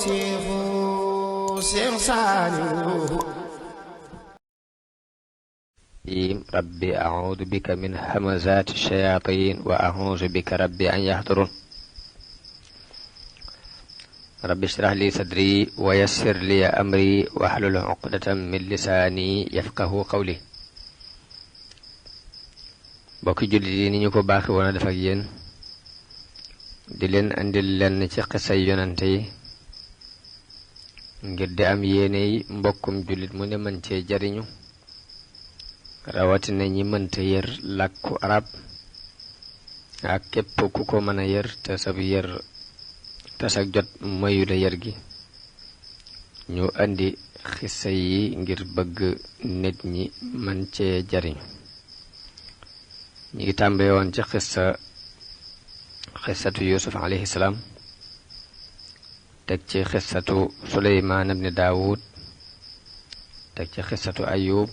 seexu Seex Saaliw rabbi a'uudu bika min hamazaati shayaatiin wa a'uudu bika rabbi an yahduruun rabbi ishrah li sadri wa yassir li amri wahlul uqdatan min lisaani yafqahu qawli. bokki jullit yi ni ñu ko baaxi woon a def ak yéen di leen andil lenn ci xisay yonante yi ngir di am yéene yi mbokkum jullit mu ne mën cee jariñu rawatina ñi mënta yër làkku arab ak képp ku ko mën a yër te sab jot mayu la yër gi. ñu andi xisa yi ngir bëgg nit ñi mën cee jariñu. ñi ngi tàmbee woon ci xisatu yusuf alayhi salaam, teg ci xisatu suleymaan ibni daawud, teg ci xisatu ayub.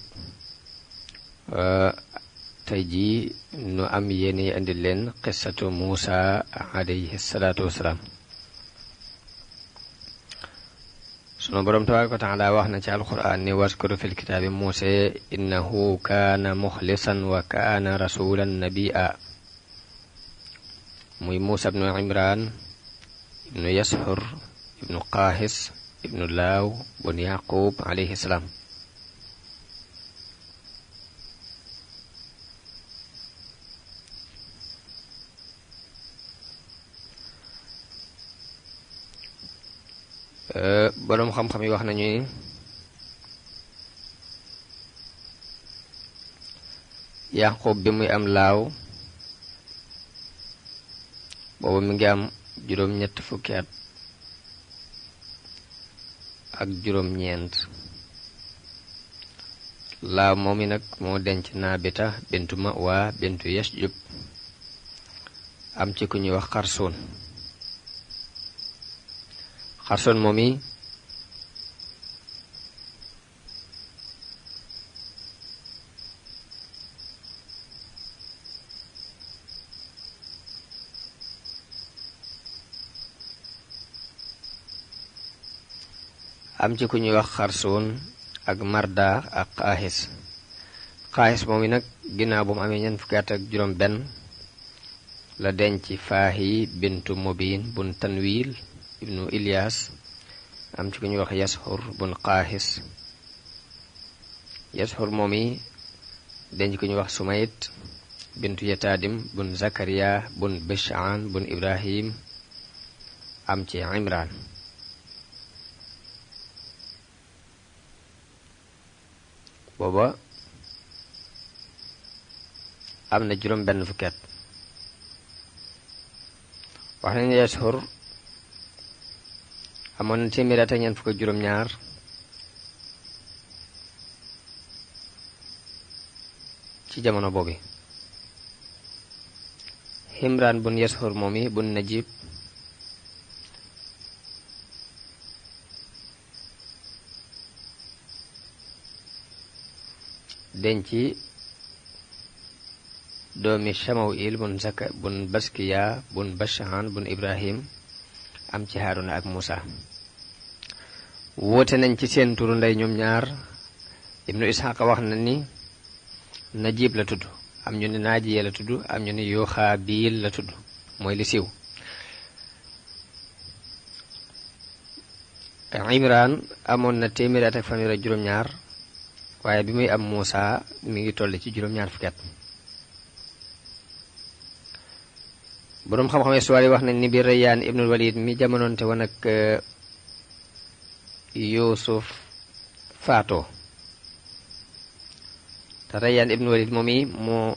tey jii nu am yéene andi leen xisatu muusa alayhi salaatu wasalaam. sunu boroom tabaaraka wa taala wax na ci alquran ni waskuru fil kitaabi muusa innahu kaana muxlisan wa kaana rasulan nabiyya. muy muusa ibnu imran ibnu yashur ibnu qaahis ibnu laaw bun yaqub alayhi salaam. boroom xam-xam yi wax nañu ni yaqub bi muy am laaw boobu mi ngi am juróom-ñett fukki at ak juróom-ñeent. laaw moom i nag moo denc naabita bintu Ma'wa bintu Yasjub am ci ku ñuy wax xarsoon. xarsoon moom i am ci ku ñuy wax xarsoon ak marda ak xaaxis moom i nag ginnaaw bu mu amee ñeent fukki at ak juróom benn la denc faahi bintu mubin bun tanwil ibnu Ilyas am ci ku ñuy wax yashur bun qaahis. yashur moom i denc ku ñuy wax sumayt bintu yataadim bun zakariya bun bishaan bun ibrahim am ci imran. booba am na juróom benn fukki at. wax nañu yashur amoon na téeméer at ak ñeent fukk ak juróom-ñaar ci jamono boobu. Himraan bun yashur moom i bun najib denc doomi Shamawil bun Baskiya bun Bashaan bun Ibrahim am ci Haaruna ak Muusa. woote nañ ci seen turu ndey ñoom ñaar. ibnu Isxaaq wax na ni Najib la tudd, am ñu ne Naajiya la tudd, am ñu ne Yuxaabil la tudd, mooy li siiw. Imraan amoon na téeméeri at ak fanweer ak juróom-ñaar, waaye bi muy am Muusa mi ngi toll ci juróom-ñaar fukki at. boroom xam-xam histoire yi wax nañ ni bi Rayyaan ibnul Walid mi jamonoonte woon ak Yuusuf faatoo, te Rayyaan ibnul Walid moom i moo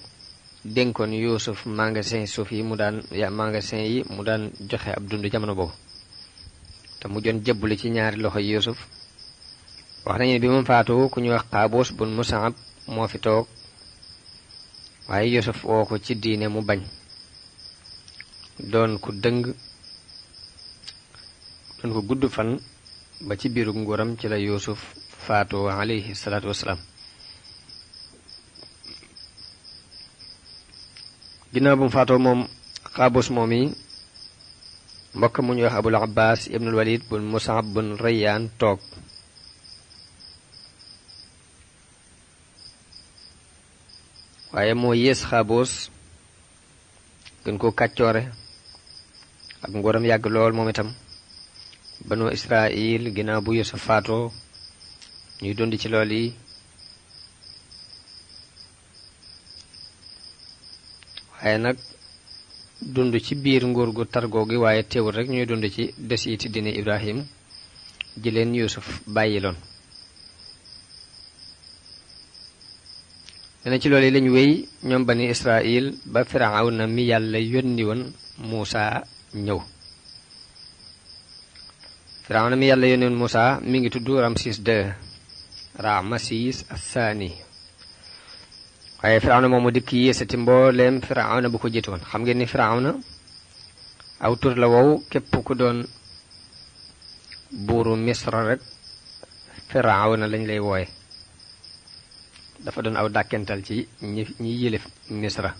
dénkoon Yuusuf magasin yi mu daan joxe ab dund jamono boobu, te mu joon jëbbuli ci ñaari loxo Yuusuf. wax nañu ne bi mu faatoo ku ñuy wax Qaabuus bun Musaab moo fi toog, waaye Yuusuf woo ko ci diine mu bañ. doon ku dëng, doon ko gudd fan ba ci biiru nguuram ci la Yuusuf faatoo alayhi salaatu wasalaam. ginnaaw bu mu faatoo moom Qaabuus moom yi mbokk mu ñuy wax Abul Abbas ibnul Walid bun Mus'ab bun Rayyan toog waaye moo yées Xaaboos gën ko kàccoore ak nguuram yàgg lool moom itam banu Israil ginnaaw bu Yuusuf faatoo ñuy dund ci lool yi waaye nag dund ci biir nguur gu targoo gi waaye teewul rek ñuy dund ci desiti dine Ibrahim ji leen Yuusuf bàyyiloon dana ci loolu lañu wéy ñoom bani Israil ba Firawna mi yàlla yónni woon Muusa ñëw Firawna mi yàlla yónni woon Muusa mi ngi tudd Ramsis II Ramsis Assaani waaye Firawna moomu dikk yéesati mbooleem Firawna bu ko jiite woon xam ngeen ni Firawna aw tur la wow képp ku doon buuru Misra rek Firawna lañ lay wooye dafa doon aw dàkkental ci ñi yilif Misra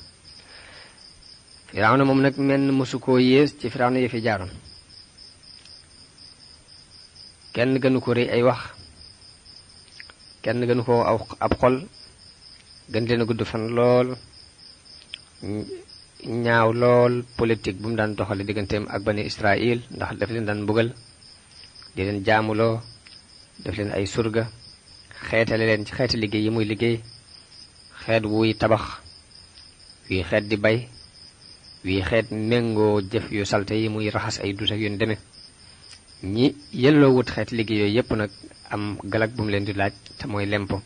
Firawna moom nag menn mësu koo yées ci Firawna yi fi jaaroon kenn gënu ko rëy ay wax kenn gënu ko ab xol gën leen a gudd fan lool ñaaw lool politique bu mu daan doxale digganteem ak bani Israil ndax daf leen daan mbugal di leen jaamuloo def leen ay surga xeetale leen ci xeeti liggéey yi muy liggéey xeet wuy tabax wii xeet di bay wii xeet méngoo jëf yu salte yi muy raxas ay dus ak yu deme ñi yelloo wut xeeti liggéey yooyu yépp nag am galak bu mu leen di laaj te mooy lempo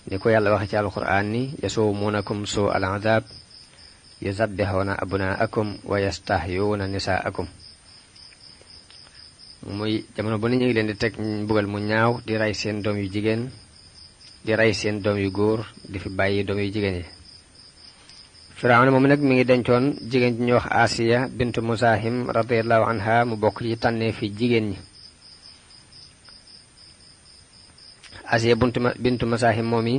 ni ko yàlla waxe ci alquran ni yasumuunakum suu al azab yuzabbihuna abnaakum wa yastahyuuna nisaakum muy jamono bu ne ñu ngi leen di teg mbugal mu ñaaw di rey seen doom yu jigéen di rey seen doom yu góor di fi bàyyi doom yu jigéen yi Firawna moom nag mi ngi dencoon jigéen ji ñuy wax Asiya bintu Musahim radiyallahu anha mu bokk ci tànnee fi jigéen ñi Asiya bintu Musahim moom yi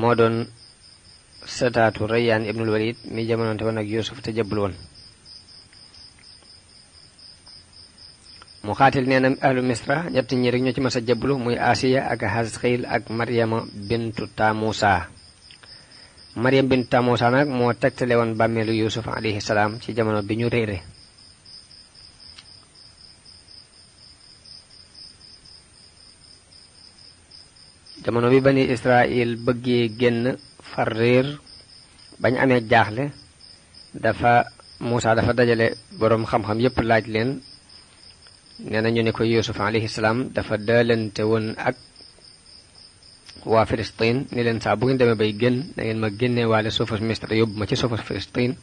moo doon sëtaatu Rayyan ibnul Walid mi jamonoonte woon ak Yuusuf te jëbbul woon mu xaatil nee na ahlu Misra ñett ñi rek ñoo ci mas a jëbblu muy Asiya ak Hasxiil ak Maryama bintu Tamusa Maryam bintu Tamusa nag moo tegtale woon bàmmeelu Yuusuf alayhi salaam ci jamono bi ñu réere jamono bi bani Israil bëggee génn far réer bañ amee jaaxle Muusa dafa dajale boroom xam-xam yépp laaj leen nee na ñu ne ko Yuusuf alayhi salaam dafa daalante woon ak waa Filistin ni leen saa bu ngeen demee bay génn da ngeen ma génnee waale suufas Misra yóbbu ma ci suufas Filistin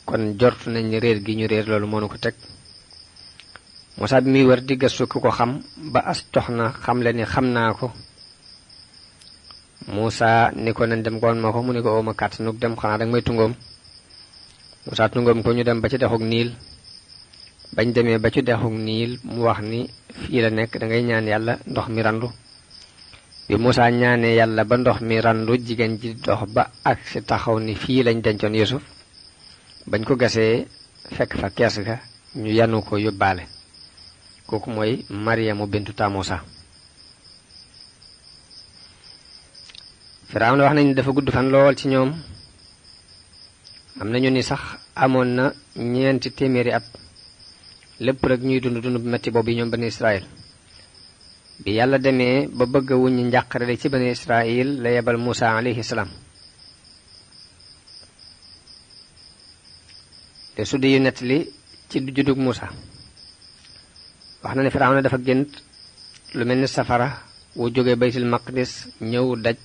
kon jort nañ réer gi ñu réer loolu moo nu ko teg Muusa bi muy wër di gëstu ku ko xam ba as jox na xam le ni xam naa ko Muusa ni ko nañ dem goon ma ko mu ni ko ooma kàttanug dem xanaa danga may tungoom Muusa tungoom ko ñu dem ba ci dexug Niil bañ demee ba ci dexug Niil mu wax ni fii la nekk dangay ñaan yàlla ndox mi randu bi Muusa ñaanee yàlla ba ndox mi randu jigéen ji dox ba ak si taxaw ni fii lañ dencoon Yuusuf bañ ko gasee fekk fa kees ga ñu yanu ko yóbbaale kooku mooy Maryamu bintu Tamusa Firawna wax nañu dafa gudd fan lool ci ñoom am nañu ni sax amoon na 4 téeméeri at lépp rek ñuy dund bu metti boobu yi ñoom bani Israil bi yàlla demee ba bëgg a wuññi njàqare ci bani Israil la yebal Muusa alayhi salaam te su di yu nettali ci juddug Muusa wax na ne Firawna dafa gént lu mel ni safara wu jóge baytul maqdis ñëw daj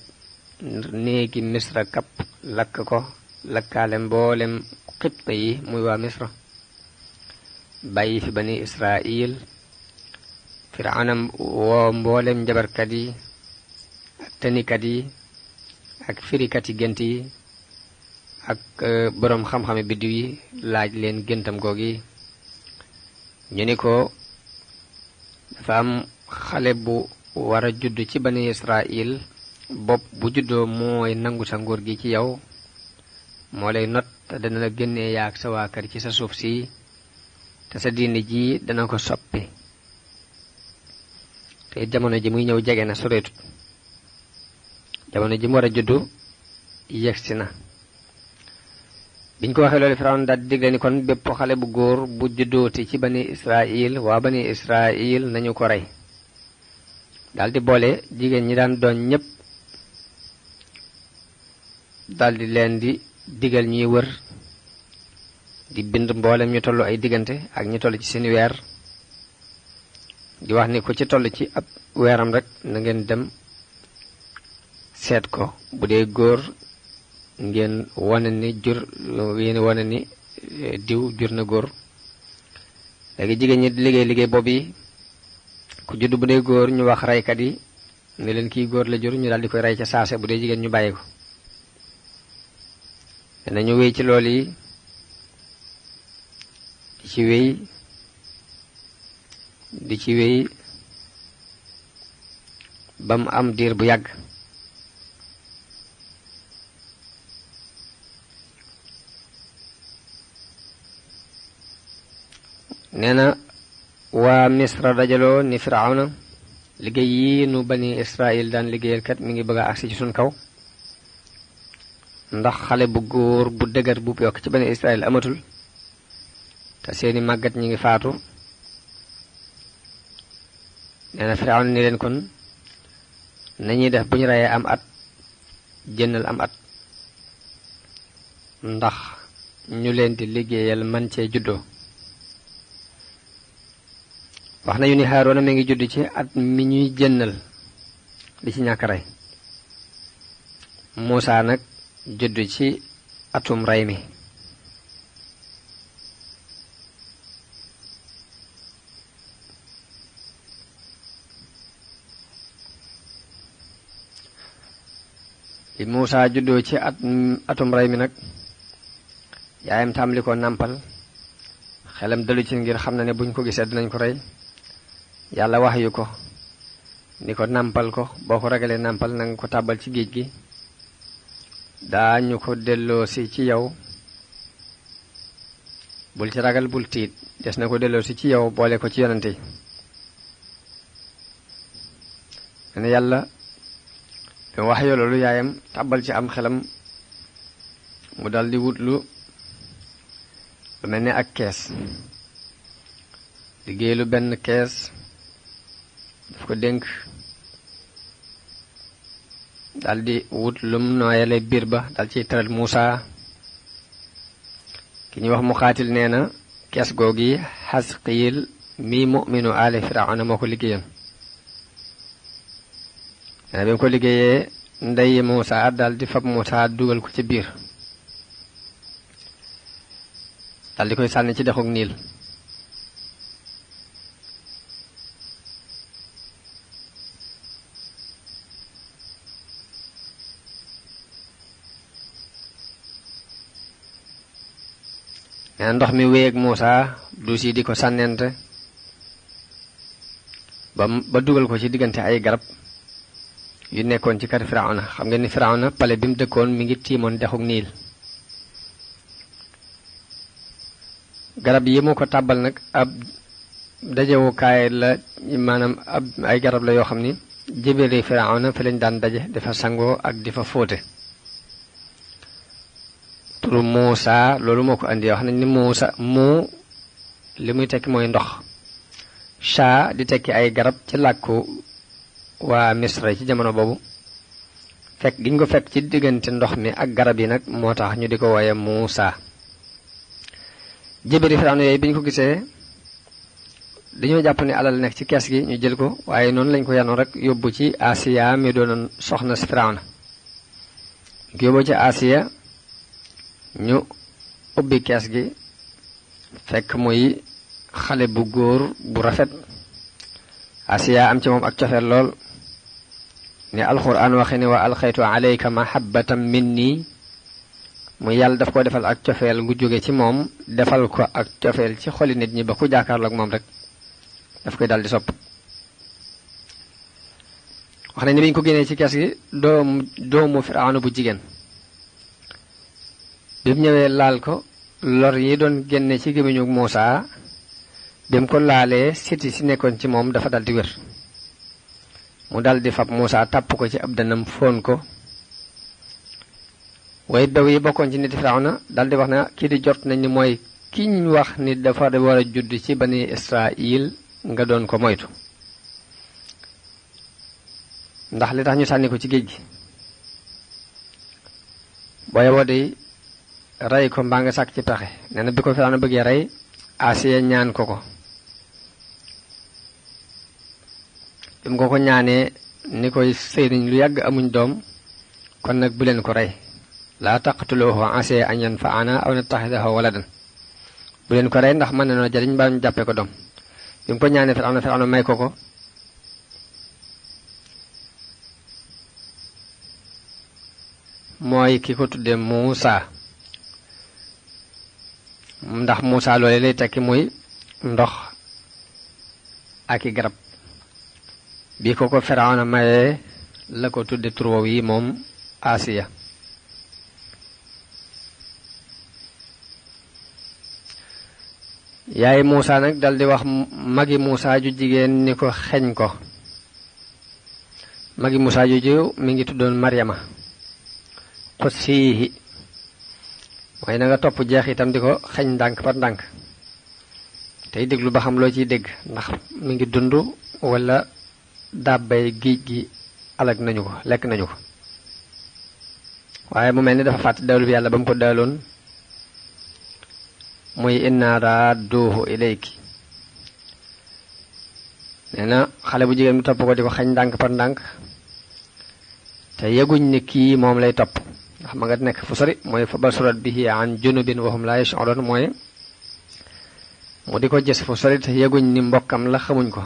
néegi Misra kapp lakk ko lakkaale mboolem xibta yi muy waa Misra bàyyi fi bani Israil Firawna woo mboolem njabarkat yi ak tënikat yi ak firikat yi gént yi ak boroom xam-xame biddiw yi laaj leen géntam googi ñu ni ko dafa am xale bu war a judd ci bani Israil bopp bu juddoo mooy nangu sa nguur gi ci yow moo lay not te dana la génnee yaag sa waa kër ci sa suuf si te sa diine ji dana ko soppi te jamono ji muy ñëw jege na soreetut jamono ji mu war a juddu yegsi na. biñ ko waxee loolu Firawna daal di digle ni kon bépp xale bu góor bu juddooti ci bani Israil waa bani Israil nañu ko rey daal di boole jigéen ñi daan doon ñépp daal di leen di digal ñuy wër di bind mboolem ñu tollu ay diggante ak ñu toll ci seeni weer di wax ni ku ci toll ci ab weeram rek na ngeen dem seet ko bu dee góor ngeen wane ni yéen wane ni diw jur na góor. léegi jigéen ñi di liggéey boobu yi ku judd bu dee góor ñu wax reykat yi ne leen kii góor la jur ñu daal di koy rey ca saase bu dee jigéen ñu bàyyi ko. danañu wéy ci lool yi di ci wéy ba mu am diir bu yàgg. nee na waa Misra dajaloo ni Firawna liggéey yi nu bani Israil daan liggéeyal kat mi ngi bëgg a agsi ci suñ kaw ndax xale bu góor bu dëgër bu yokk ci bani Israil amatul te seeni màggat ñi ngi faatu. nee na Firawna ni leen kon nañuy def bu ñu reyee am at jënnal am at ndax ñu leen di liggéeyal man cee juddoo. wax nañu ni Haaruna mi ngi judd ci at mi ñuy jënnal di ci ñàkk rey Muusaa nag judd ci atum rey mi. li Muusaa juddoo ci atum rey mi nag yaayam tàmbali ko nàmpal xelam dalu ci ngir xam na ne buñ ko gisee dinañ ko rey. yàlla wax yu ko ni ko nàmpal ko boo ko ragalee nàmpal nanga ko tàbbal ci géej gi daañu ko delloosi ci yow bul ci ragal bul tiit des na ko delloosi ci yow boole ko ci yonante yi. ne yàlla bi wax yoo loolu yaayam tàbbal ci am xelam mu dal di wut lu mel ne ak kees liggéey lu benn kees daf ko dénk daldi wut lum nooyale biir ba dal ciy tëral Muusaa. ki ñuy wax Muqaatil nee na kees googi Xasqiil mi mu'minu aali Firawna moo ko liggéeyoon. nee na bi mu ko liggéeyee ndey Muusaa daldi fab Muusaa dugal ko ci biir daldi koy sànni ci dexug Niil. nee ndox mi wéy ak Muusaa duus yi di ko sànnente ba dugal ko ci diggante ay garab yu nekkoon ci kër Firawna. xam ngeen ni Firawna pale bi mu dëkkoon mi ngi tiimoon dexuk Niil. garab yi mu ko tàbbal nag ab dajewukaay la maanaam ay garab la yoo xam ni jébéeri Firawna fi lañ daan daje dafa sangoo ak di fa fóote. turu Muusaa loolu moo ko andi wax nañ ni Muusaa moo li muy tekki mooy ndox shaa di tekki ay garab ci làkku waa Misra ci jamono boobu. fekk giñ ko fekk ci diggante ndox mi ak garab yi nag moo tax ñu di ko wooye Muusaa. jébéri Firawna yooyu bi ñu ko gisee dañoo jàpp ne alal nekk ci kees gi ñu jël ko waaye noonu lañ ko yanoon rek yóbbu ci Asiya mi doonoon soxna si Firawna. ñu ko yóbbu ci Asiya ñu ubbi kees gi fekk muy xale bu góor bu rafet. Asiya am ci moom ak cofeel lool ne alxuraan waxe ne wa alxaytu alayka mahabbatan minni mu yàlla daf ko defal ak cofeel gu jóge ci moom defal ko ak cofeel ci xoli nit ñi ba ku jàkkaarloog moom rek daf koy daldi sopp. wax nañ ne bi ñu ko génnee ci kees gi doomu Firawna bu jigéen bi mu ñëwee laal ko lor yi doon génne ci gémmiñu Muusaa bi mu ko laalee siti si nekkoon ci moom dafa daldi wér mu daldi fab Muusaa tàpp ko ci ab dënnam fóon ko way bew yi bokkoon ci nit Firawna daldi wax na kii di jot nañ ni mooy kiñ wax ni dafa war a judd ci bani Israil nga doon ko moytu ndax li tax ñu sànni ko ci géej gi booye woo de rey ko mbaa nga sàkk ci pexe nee na bi ko Firawna bëggee rey Asiya ñaan ko ko bi mu ko ñaanee ni koy sëy nañ lu yàgg amuñ doom kon nag bu leen ko rey laa taqtuluhu asaa an yanfa'ana aw nattaxidahu waladan bu leen ko rey ndax mën nañoo jariñ mbaa ñu jàppee ko doom bi mu ko ñaanee Firawna may ko mooy ki ko tuddee Muusaa ndax Muusaa loole lay tekki muy ndox ak i garab bi ko Firawna mayee la ko tudde tur woowu yi moom Asiya yaay Muusaa nag daldi wax magi Muusaa ju jigéen ni ko xeñ ko magi Muusaa ju jiw mi ngi tuddoon Maryama xussiihi mooy na nga topp jeex itam di ko xeñ ndànk par ndànk tey déglu ba xam loo ciy dégg ndax mi ngi dund wala dàbbay géej gi alag nañu ko lekk nañu ko waaye mu mel ni dafa fàtte dawlu bi yàlla ba mu ko daaloon muy inna raadduuhu ilayki nee na xale bu jigéen bi topp ko di ko xañ ndànk par ndànk te yeguñ ni kii moom lay topp ndax ma nga nekk fu sori mooy fa basurat bihi an junubin wa hum la yash'urun mooy mu di ko gis fu sori te yeguñ ni mbokkam la xamuñ ko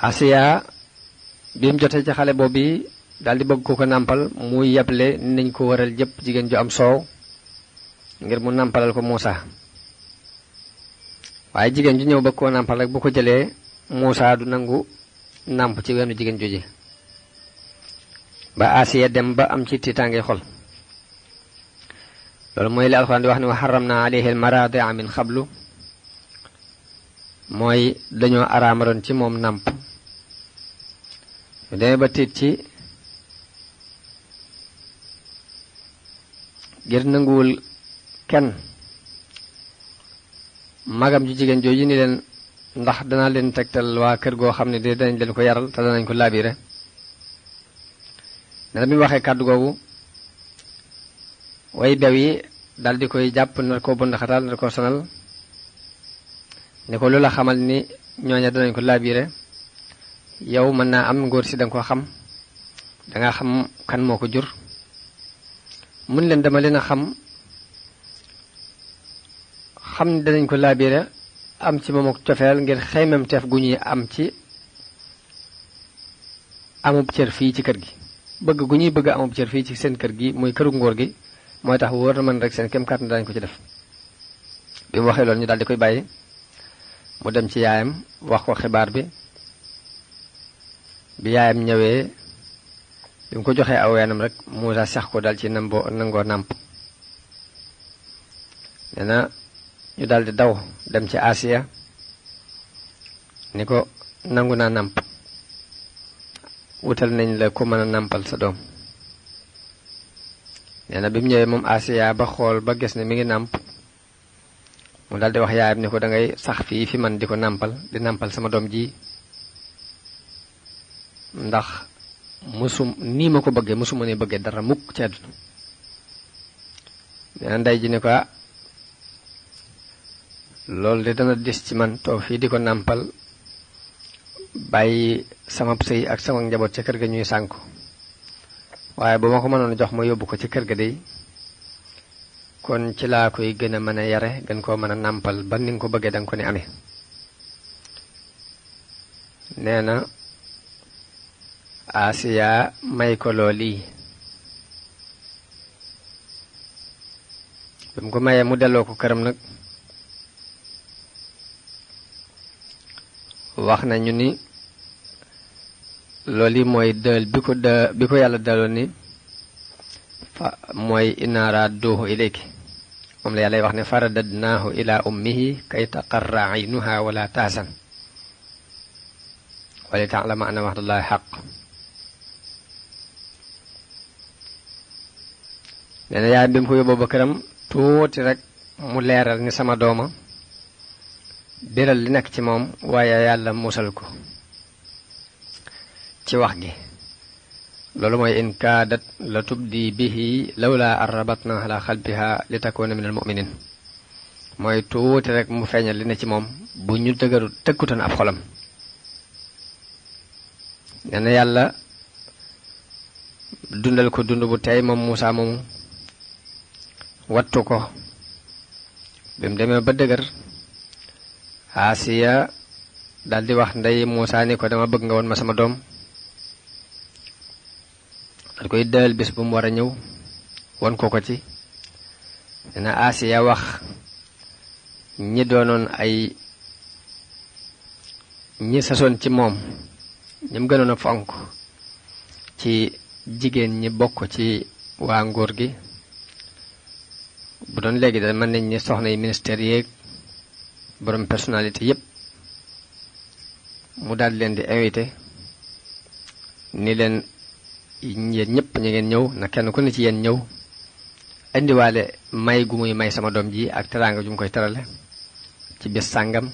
Asiya bi mu jotee ci xale boobu daldi bëgg ko nàmpal muy yeble nañ ko waral jëpp jigéen ju am soow ngir mu nàmpalal ko Muusaa waaye jigéen ju ñëw bëgg koo nàmpal rek bu ko jëlee Muusaa du nangu nàmp ci weenu jigéen jooji ba Asiya dem ba am ci tiitaange xol loolu mooy li alxuraan di wax ne wa harramna alayhi al-maraadi'a min qablu mooy dañoo araamaloon ci moom nàmp ñu demee ba tiit ci ngir nanguwul kenn magam ju jigéen jooju ni leen ndax danaa leen tegtal waa kër goo xam ne de danañ leen ko yaral te danañ ko laabire ne na bi mu waxee kàddu googu way bew yi daldi koy jàpp nar ko bund xatal nar ko sonal ne ko lu la xamal ni ñooña danañ ko laabire yow mën naa am ngóor si danga ko xam danga xam kan moo ko jur mun leen dama leen a xam ni danañ ko laabire am ci moom ak cofeel ngir xeymam teef gu ñuy am ci amub cër fii ci kër gi bëgg gu ñuy bëgg amub cër fii ci seen kër gi muy këru ngóor gi mooy tax wóor na mën rek seen kem kàttan dañ ko ci def bi mu waxee loolu ñu daldi koy bàyyi mu dem ci yaayam wax ko xibaar bi yaayam ñëwee bi mu ko joxee aw weenam rek Muusaa sax ko dal ci nangoo nàmp nee na ñu daldi daw dem ci Asiya ni ko nangu naa nàmp wutal nañ la ku mën a nàmpal sa doom nee na bi mu ñëwee moom Asiya ba xool ba gis ne mi ngi nàmp mu daldi wax yaayam ni ko dangay sax fii fi man di ko nàmpal di nàmpal sama doom ji ndax nii ma ko bëggee musuma ne bëggee dara mukk ci àdduna nee na ndey ji ni ko loolu de dana dis ci man toog fii di ko nàmpal bàyyi sama sëy ak sama njaboot ca kër ga ñuy sànku waaye bu ma ko mënoon jox ma yóbbu ko ci kër ga de kon ci laa koy gën a mën a yare gën koo mën a nàmpal ba ni nga ko bëggee danga ko ne amee nee na Asiya may ko loolii bi mu ko mayee mu delloo ko këram nag wax nañu ni loolu yi mooy dël bi ko yàlla daloon ni fa mooy inna radduhu ilayki moom la yàlla wax ne faradadnaahu ila ummihi kay taqarra aynuha wala tahzan wa li ta'lama anna wa'dallahi haqq nee na yaay bi mu ko yóbboo ba këram tuuti rek mu leeral ni sama dooma biral li nekk ci moom waaye yàlla musal ko ci wax gi loolu mooy in kaadat la tubdi bihi lawla an rabatna ala xalbiha li takuna min al muminin mooy tuuti rek mu feeñal li ne ci moom bu ñu dëgëru tëkkutoon ab xolam nee na yàlla dundal ko dund bu tey moom Muusaa moomu wattu ko bi mu demee ba dëgër Asiya daldi wax ndey Muusaa ni ko dama bëgg nga woon ma sama doom dal koy dël bis bu mu war a ñëw won ko ci dina Asiya wax ñi doonoon ay ñi sasoon ci moom ñim gënoon a fonk ci jigéen ñi bokk ci waa nguur gi bu doon léegi da mën nañ ni soxna yi ministère yeeg borom personnalité yépp mu daal leen di invité ni leen yéen ñëpp ñu ngeen ñëw na kenn ku ne ci yéen ñëw indiwaale may gu muy may sama doom ji ak teraanga ju mu koy terale ci bis sàngam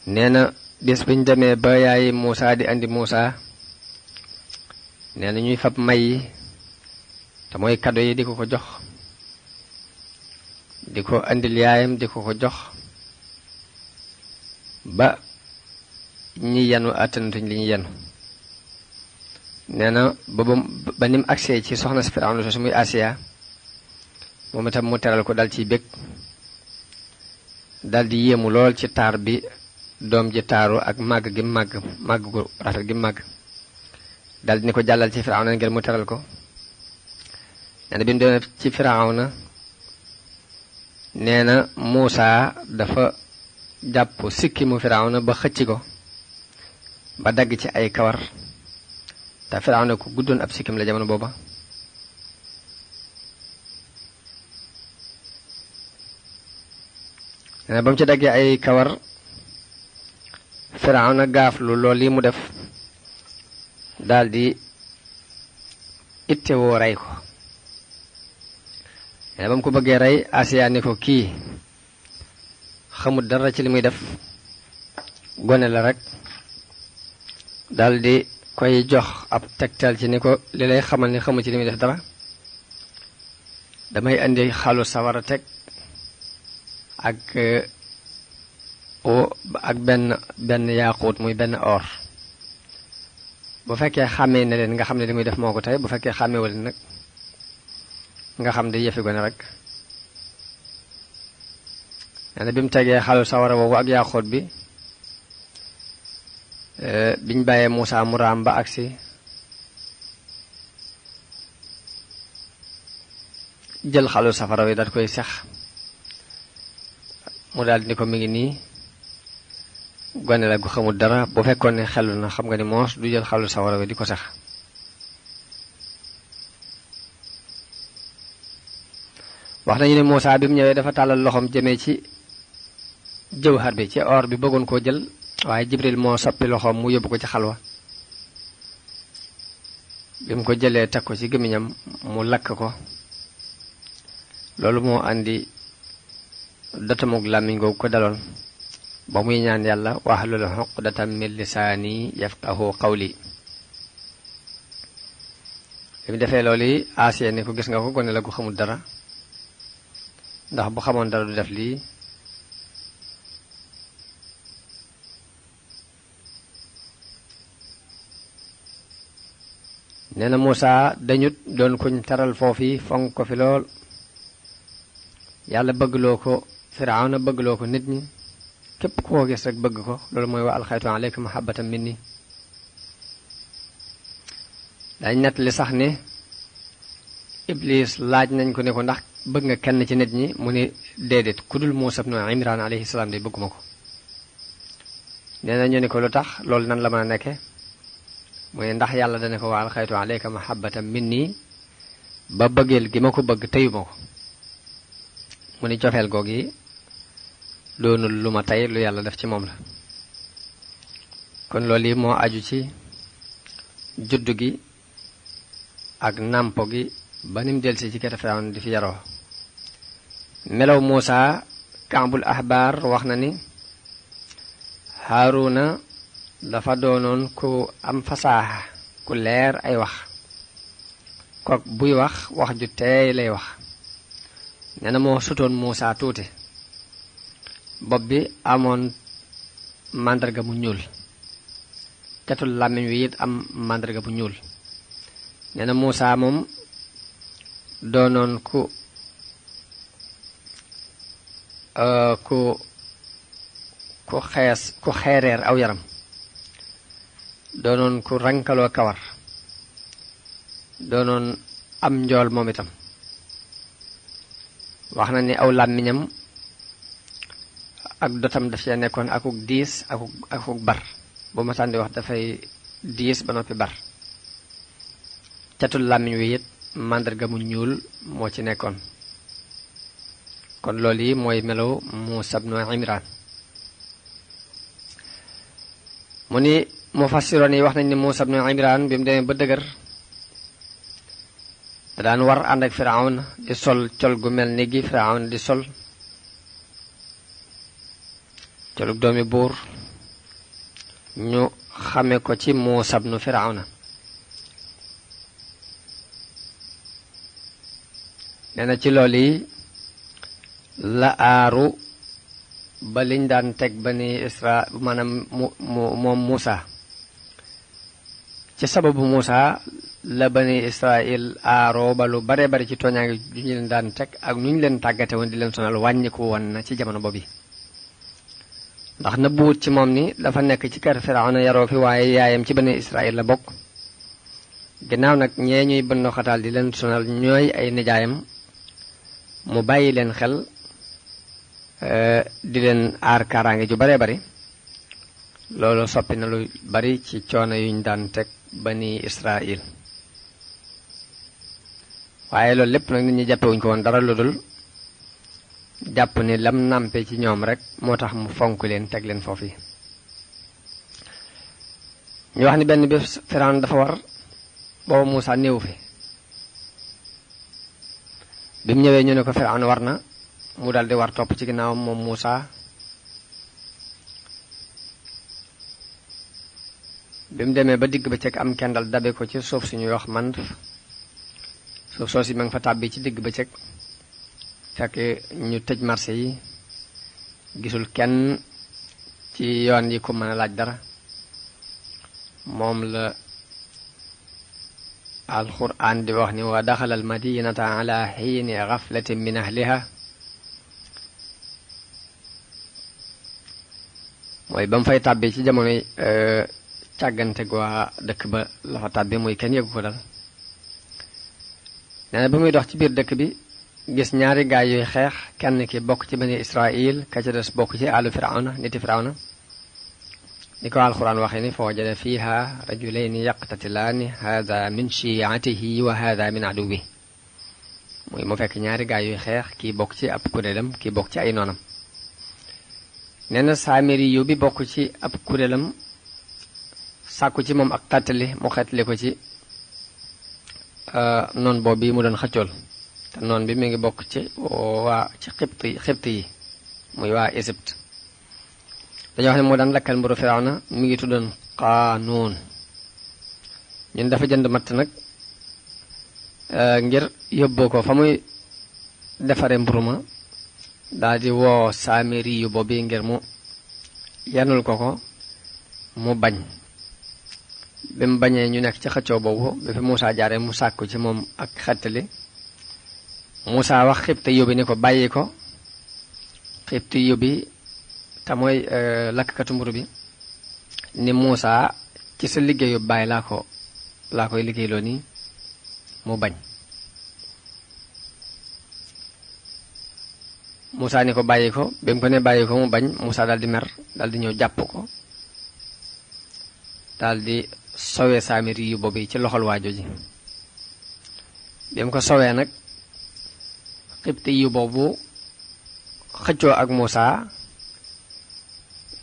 nee na bis biñ demee ba yaay Muusaa di andi Muusaa nee na ñuy fab may yi te mooy kado yi di ko ko jox di ko andil yaayam di ko ko jox ba ñi yenu attanatuñ li ñu yenu nee na ba nim agsee ci soxna si Firawna su muy Asiya moom itam mu teral ko dal ciy bég dal di yéemu lool ci taar bi doom ji taaru ak màgg gi màgg gu rafet gi màgg dal di ni ko jàllal ci Firawna ngir mu teral ko nee na bi mu demee ci Firawna nee na Muusaa dafa jàpp sikki mu Firawna ba xëcc ko ba dagg ci ay kawar te Firawna ku guddoon ab sikkim la jamono booba nee na ba mu ci daggee ay kawar Firawna gaaflu lool yi mu def daldi ittewoo rey ko nee na ba mu ko bëggee rey Asiya ni ko kii xamul dara ci li muy def gone la rek daldi koy jox ab tegtal ci ni ko li lay xamal ni xamul ci li muy def dara damay indi xalu sawara teg ak benn yaaquut muy benn or bu fekkee xàmmee ne leen nga xam ne li muy def moo ko tey bu fekkee xàmmeewu leen nag nga xam di yëfi gone rek nee na bi mu tegee xalu sawara boobu ak yaaquut bi biñ bàyyee Muusaa mu raam ba agsi jël xalu safara wi daal koy sex mu daal ni ko mi ngi nii gone la gu xamul dara bu fekkoon ne xelu na xam nga ni moos du jël xalu sawara wi di ko sex wax nañu ne Muusaa bi mu ñëwee dafa tàllal loxoom jëmee ci jawhar bi ci or bi bëggoon koo jël waaye Jibril moo soppi loxoom mu yóbbu ko ci xalwa bi mu ko jëlee teg ko ci gémmiñam mu lakk ko loolu moo andi datamug làmmiñ googu ko daloon ba muy ñaan yàlla wahlul uqdatam min lisaani yafqahu qawli bi mu defee loolu yi Asiya ni ko gis nga ko gone la gu xamul dara ndax bu xamoon dara du def lii nee na Muusaa dañut doon kuñ taral foofi fonk ko fi lool yàlla bëggloo ko Firawna bëggloo ko nit ñi képp koo gis rek bëgg ko loolu mooy wa alxaytu alayka mahabbatan minni dañ nettali sax ne Iblis laaj nañ ko ne ko ndax bëgg nga kenn ci nit ñi mu ne déedéet ku dul Muusaa ibnu Imraan alayhi salaam de bëgguma ko nee na ñu ne ko lu tax loolu nan la mën a nekke mooy ndax yàlla dana ko waal xaytu alayka mahabbatan minni ba bëggeel gi ma ko bëgg teyuma ko mu ni cofeel googi doonul lu ma tey lu yàlla def ci moom la kon loolu yi moo aju ci juddu gi ak nàmpo gi ba nim delsi ci kete Firawna di fi yaroo melaw Muusa Kaabul Ahbar wax na ni Haaruna dafa doonoon ku am fasaaxa ku leer ay wax kook buy wax ju teey lay wax nee na moo sutoon Muusa tuuti bopp bi amoon màndarga mu ñuul catul làmmiñ wi it am màndarga bu ñuul nee na Muusa moom doonoon ku xeereer aw yaram doonoon ku rankaloo kawar doonoon am njool moom itam wax na ni aw làmmiñam ak dotam daf cee nekkoon akuk diis akuk bar bu ma tàndi wax dafay diis ba noppi bar catul làmmiñ wi it màndarga mu ñuul moo ci nekkoon kon loolu yi mooy melow Muusa ibnu Imraan mu ni mufassiroon yi wax nañ ni Muusa ibnu Imraan bi mu demee ba dëgër da daan war ànd ak Firawna di sol col gu mel ni gi Firawna di sol colug doomi buur ñu xame ko ci Muusa ibnu Firawna nee na ci loolu yi la aaru ba liñ daan teg bani Isra maanaam moom Muusa ci sababu Muusa la bani Israil aaroo ba lu bare bari ci tooñaange ju ñu leen daan teg ak nu ñu leen tàggate woon di leen sonal wàññiku woon na ci jamono boobu ndax na buut ci moom ni dafa nekk ci kër Firawna yaroo fi waaye yaayam ci bani Israil la bokk ginnaaw nag ñee ñuy bënn xataal di leen sonal ñooy ay nijaayam mu bàyyi leen xel di leen aar kaaraange ju bare bari loolu soppi na lu bari ci coono yuñ daan teg bani Israil waaye loolu lépp nag nit ñi jàppewuñ ko woon dara lu dul jàpp ni lam nàmpe ci ñoom rek moo tax mu fonk leen teg leen foofu yi ñu wax ni benn bés Firawna dafa war booba Muusa néew fi bi mu ñëwee ñu ne ko Firawna war na mu daldi war topp ci ginnaawam moom Muusa bi mu demee ba digg ba cëg am kendal dabe ko ci suuf suñuy wax Mandf suuf soo si ma nga fa tàbbi ci digg ba cëg fekk ñu tëj marché yi gisul kenn ci yoon yi ku mën a laaj dara moom la alquran di wax ni wa daxala al madinata ala xiini gaflatin min ahliha mooy ba mu fay tàbbi ci jamonoy càggante gu waa dëkk ba la fa tàbbi muy kenn yëgu ko dal nee na ba muy dox ci biir dëkk bi gis ñaari gaay yuy xeex kenn ki bokk ci bani Israil ka ca des bokk ci àllu Firawna niti Firawna ni ko alquran waxee ni fa wajada fiha rajulayni yaqtatilaani hada min shi'atihi wa hada min aduwi muy mu fekk ñaari gaay yuy xeex kii bokk ci ab kuréelam kii bokk ci ay noonam nee na Saamiri yu bi bokk ci ab kuréelam sàkku ci moom ak tàttali mu xeetli ko ci noon boobu bi mu doon xëccool te noon bi mi ngi bokk ci waa ci xibt yi muy waa Égypte dañoo wax ne moo daan lakkal mburu Firawna mi ngi tuddoon Qaanuun ñun dafa jënd matt nag ngir yóbboo ko fa muy defare mburu ma daal di woo Saamiri yu boobu ngir mu yanul ko mu bañ bi mu bañee ñu nekk ci xëccoo boobu bi fi Muusa jaare mu sàkku ci moom ak xettali Muusa wax xibti yóbbi ni ko bàyyi ko xibti yóbbi te mooy lakkatu mburu bi ni Muusa ci sa liggéeyu bàyyi laa koy liggéeyloo nii mu bañ Muusa ni ko bàyyi ko bi mu ko ne bàyyi ko mu bañ Muusa daal di mer daal di ñëw jàpp ko daal di sowe Saamiri yu boobu ci loxol waajo ji bi mu ko sowee nag xibti yu boobu xëccoo ak Muusaa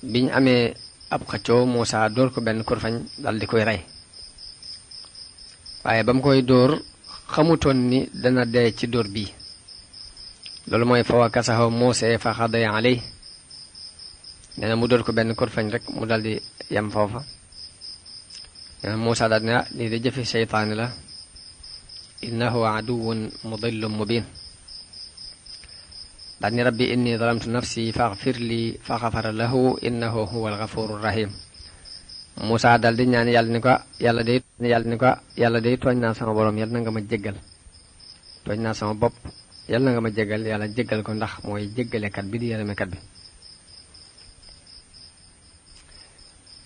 biñ amee ab xëccoo Muusaa dóor ko benn kurfañ dal di koy rey waaye ba mu koy dóor xamutoon ni dana dee ci dóor bii loolu mooy fa wakasahu Muusaa fa xadaya aley nee na mu dóor ko benn kurfañ rek mu dal di yem foofa nee na Muusaa daal ne lii de jëfi seytaane la innahu aduwwun mudillun mubin daal ni rabbi inni zalamtu nafsi faghfir li fa ghafara lahu innahu huwal ghafurur rahim Muusaa dal di ñaan yàlla day tooñ naa sama borom yàlla na nga ma jéggal tooñ naa sama bopp yàlla na nga ma jéggal yàlla jéggal ko ndax mooy jéggalekat bi di yërëmekat bi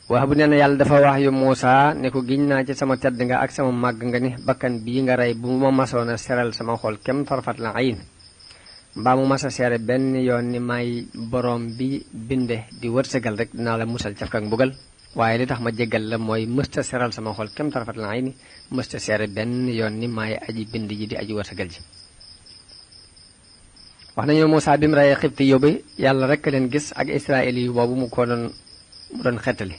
wax bu nee na yàlla dafa wax yu Muusaa ne ko giñ naa ci sama tedd nga ak sama màgg nga ni bakkan bii nga rey bu ma masoon a seral sama xol kem tarfat la ayin mbaa mu masa seere benn yoon ni may borom bi binde di wërsëgal rek dinaa la musal caf kak mbugal waaye li tax ma jéggal la mooy mësta seral sama xol kem tarfat la ayni mësta seere benn yoon ni may aji bind ji di aji wërsëgal ji wax nañu Muusaa bi mu reyee xibti yóbbu yàlla rek leen gis ak Israël yu boobu mu doon xettali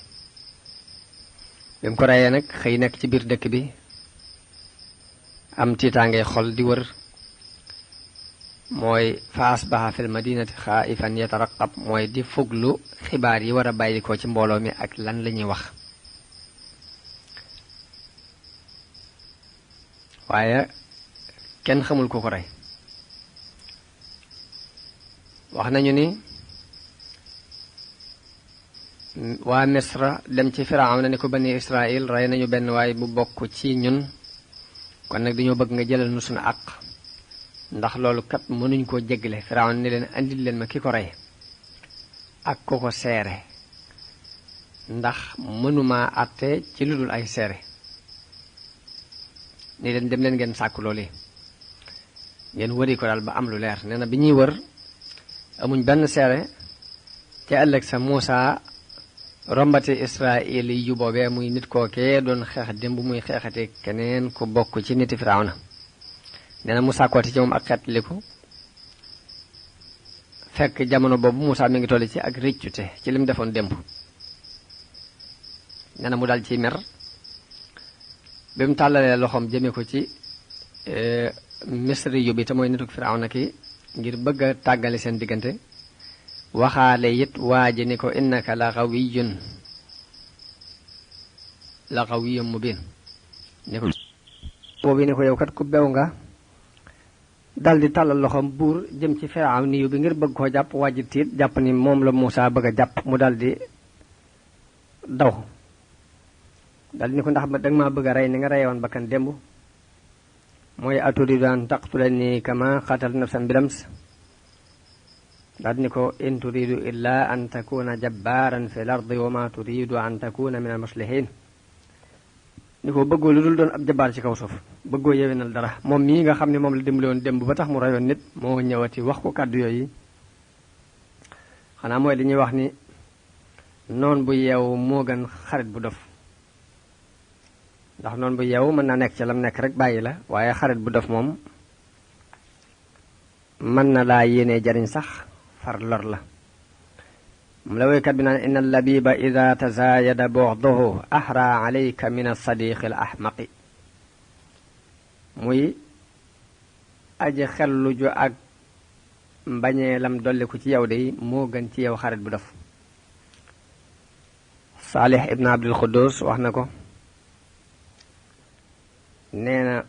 bi mu ko reyee nag xëy nekk ci biir dëkk bi am tiitaangee xol di wër mooy fa asbaha fil madinati xaa'ifan yataraqab mooy di fuglu xibaar yi war a bàyyi ko ci mbooloo mi ak lan la ñuy wax waaye kenn xamul ku ko rey wax nañu ni waa Misra dem ci Firawna ni ko bani Israël rey nañu benn waay bu bokk ci ñun kon nag dañoo bëgg nga jëlal nu suñu àq ndax loolu kat mënuñ koo jéggale Firawna ni leen andil leen ma ki ko rey ak ku ko seere ndax mënuma àtte ci lu dul ay seere ni leen dem leen ngeen sàkku loolu ngeen wëri ko daal ba am lu leer nee na bi ñuy wër amuñ benn seere ca ëllëg sa Muusaa rombati Israël yu boobee muy nit kookee doon xeex démb muy xeexate keneen ku bokk ci niti Firawna nee na mu sàkkooti ci moom ak xeetliku fekk jamono boobu Muusaa mi ngi tolli ci ak rëccute ci lim defoon démb nee na mu dal ci mer bi mu tàllalee loxoom jëme ko ci Misri yu bi te mooy nituk Firawna ki ngir bëgg a tàggale seen diggante waxaale it waa ji ni ko innaka la qawiyyun mubin ni ko boobu ni ko yow kat ku bew nga dal di tàllal loxoom buur jëm ci Firawna yu bi ngir bëgg koo jàpp waa ji tiit jàpp ni moom la Muusaa bëgg a jàpp mu dal di daw dal di ni ko ndax danga maa bëgg a rey ni nga reyewoon bakkan démb mooy aturidu an taqtulani kama qatalta nafsan bilams daal ni ko in turidu illa an takuna jabbaran fi l ardi wa ma turidu an takuna min al muslihin ni ko bëggoo lu dul doon ab jabbaar ci kaw suuf bëggoo yewenal dara moom mii nga xam ne moom la dimbali woon démb ba tax mu rayoon nit moo ñëwati wax ko kàddu yooyu xanaa mooy li ñuy wax ni noon bu yeewu moo gën xarit bu dof ndax noonu bu yeewu mën naa nekk ci lam nekk rek bàyyi la waaye xarit bu dof moom mën na laa yéenee jariñ sax far lor la moom la woykat bi naan inna labiba ida tazaayada bughduhu ahra alayka min as-sadiqi al ahmaqi muy aji xellu ju ak mbañeelam dolliku ci yow de moo gën ci yow xarit bu dof Saalih ibn Abdul Quddus wax na ko nee na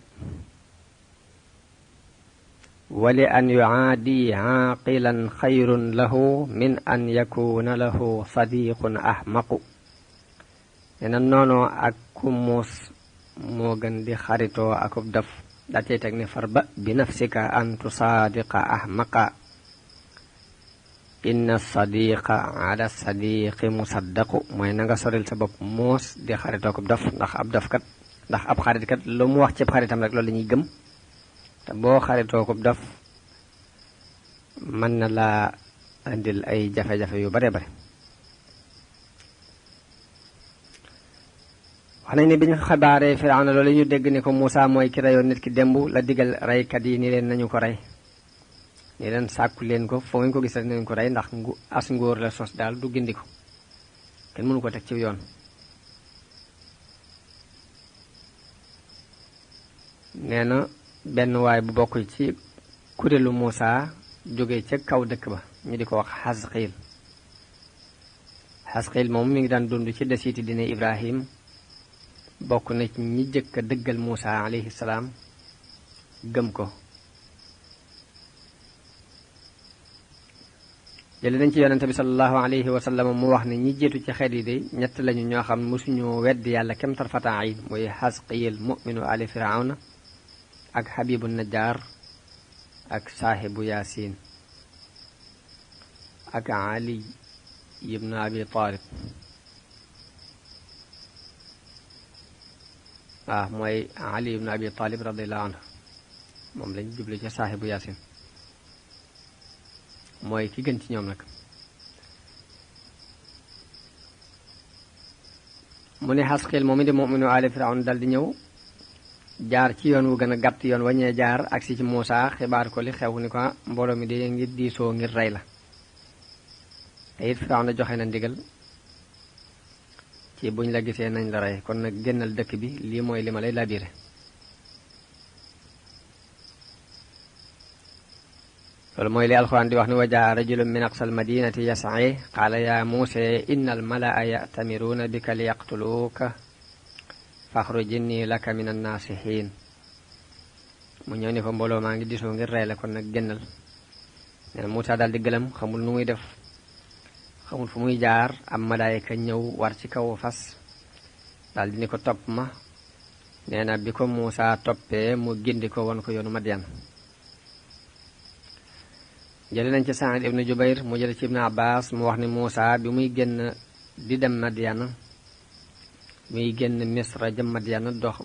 wali an yuaadi aaqilan xayrun lahu min an yakuna lahu sadiqun ahmaqu nee na noonoo ak ku muus moo gën di xaritoo akub daf daa cay teg ne farba bi nafsika an tusaadiqa ahmaqa inna sadiqa ala sadiqi musaddaqu mooy na nga soril sa bopp muus di xaritoo akub daf ndax ab dafkat ndax ab xaritkat lu mu wax ci xaritam rek loolu la ñuy gëm te boo xaritoo ko daf mën na laa indil ay jafe-jafe yu bare bare wax nañ ne bi ñu xabaaree Firawna loolu ñu dégg ni ko Muusaa mooy ki reyoon nit ki démb la digal reykat yi ni leen nañu ko rey ni leen sàkku leen ko foo ngeen ko gis rek nañu ko rey ndax as ngóor la sos daal du gindi ko kenn mënu ko teg ci yoon. nee na benn waay bu bokk ci kuréelu Muusaa jóge ca kaw dëkk ba ñu di ko wax Xasqiil moom mi ngi daan dund ci desiiti dina Ibrahim bokk na ci ñi jëkk a dëggal Muusaa alayhi salaam gëm ko. jële nañ ci yonente bi sallallahu alayhi wa sallam mu wax ne ñi jiitu ci xeet yi de ñett lañu ñoo xam ne mosuñu weddi yàlla kem tarfata ayn muy Xasqiil mu'minu ali firawna ak Habibu Najjar ak saahibu Yaasin ak Ali ibn Abi Talib mooy Ali ibn Abi Talib radiyallahu anhu moom lañ jublu ci saahibu Yaasin mooy ki gën ci ñoom nag. mu ne Xasqiil moom di mu'minu ali firawna dal di ñëw jaar ci yoon wu gën a gàtt yoon waññee jaar agsi ci Muusaa xibaar ko li xew ni ko mbooloo mi de ngir diisoo ngir rey la te it Firawna joxe na ndigal ci buñ la gisee nañ la rey kon nag génnal dëkk bi lii mooy li ma lay labiré. loolu mooy li alxuraan di wax ni wa jaa rajulun min aqsal madinati yas'a qaala yaa Muusaa inna al malaa ya'tamiruuna bika li yaqtuluuka faxruj inni laka min annaasihiin. mu ñëw ni ko mbooloo maa ngi disoo ngir rey la kon nag génnal. nee na Muusaa daal di gëlëm xamul nu muy def xamul fu muy jaar am malaayika ñëw war ci kaw fas daal di ni ko topp ma. nee na bi ko Muusaa toppee mu gindi ko won ko yoonu Madyan. jële nañ ci Saïd ibnu Jubayr mu jële ci Ibnu Abbaas mu wax ni Muusaa bi muy génn di dem Madyan muy génn Misra jëm Madyan dox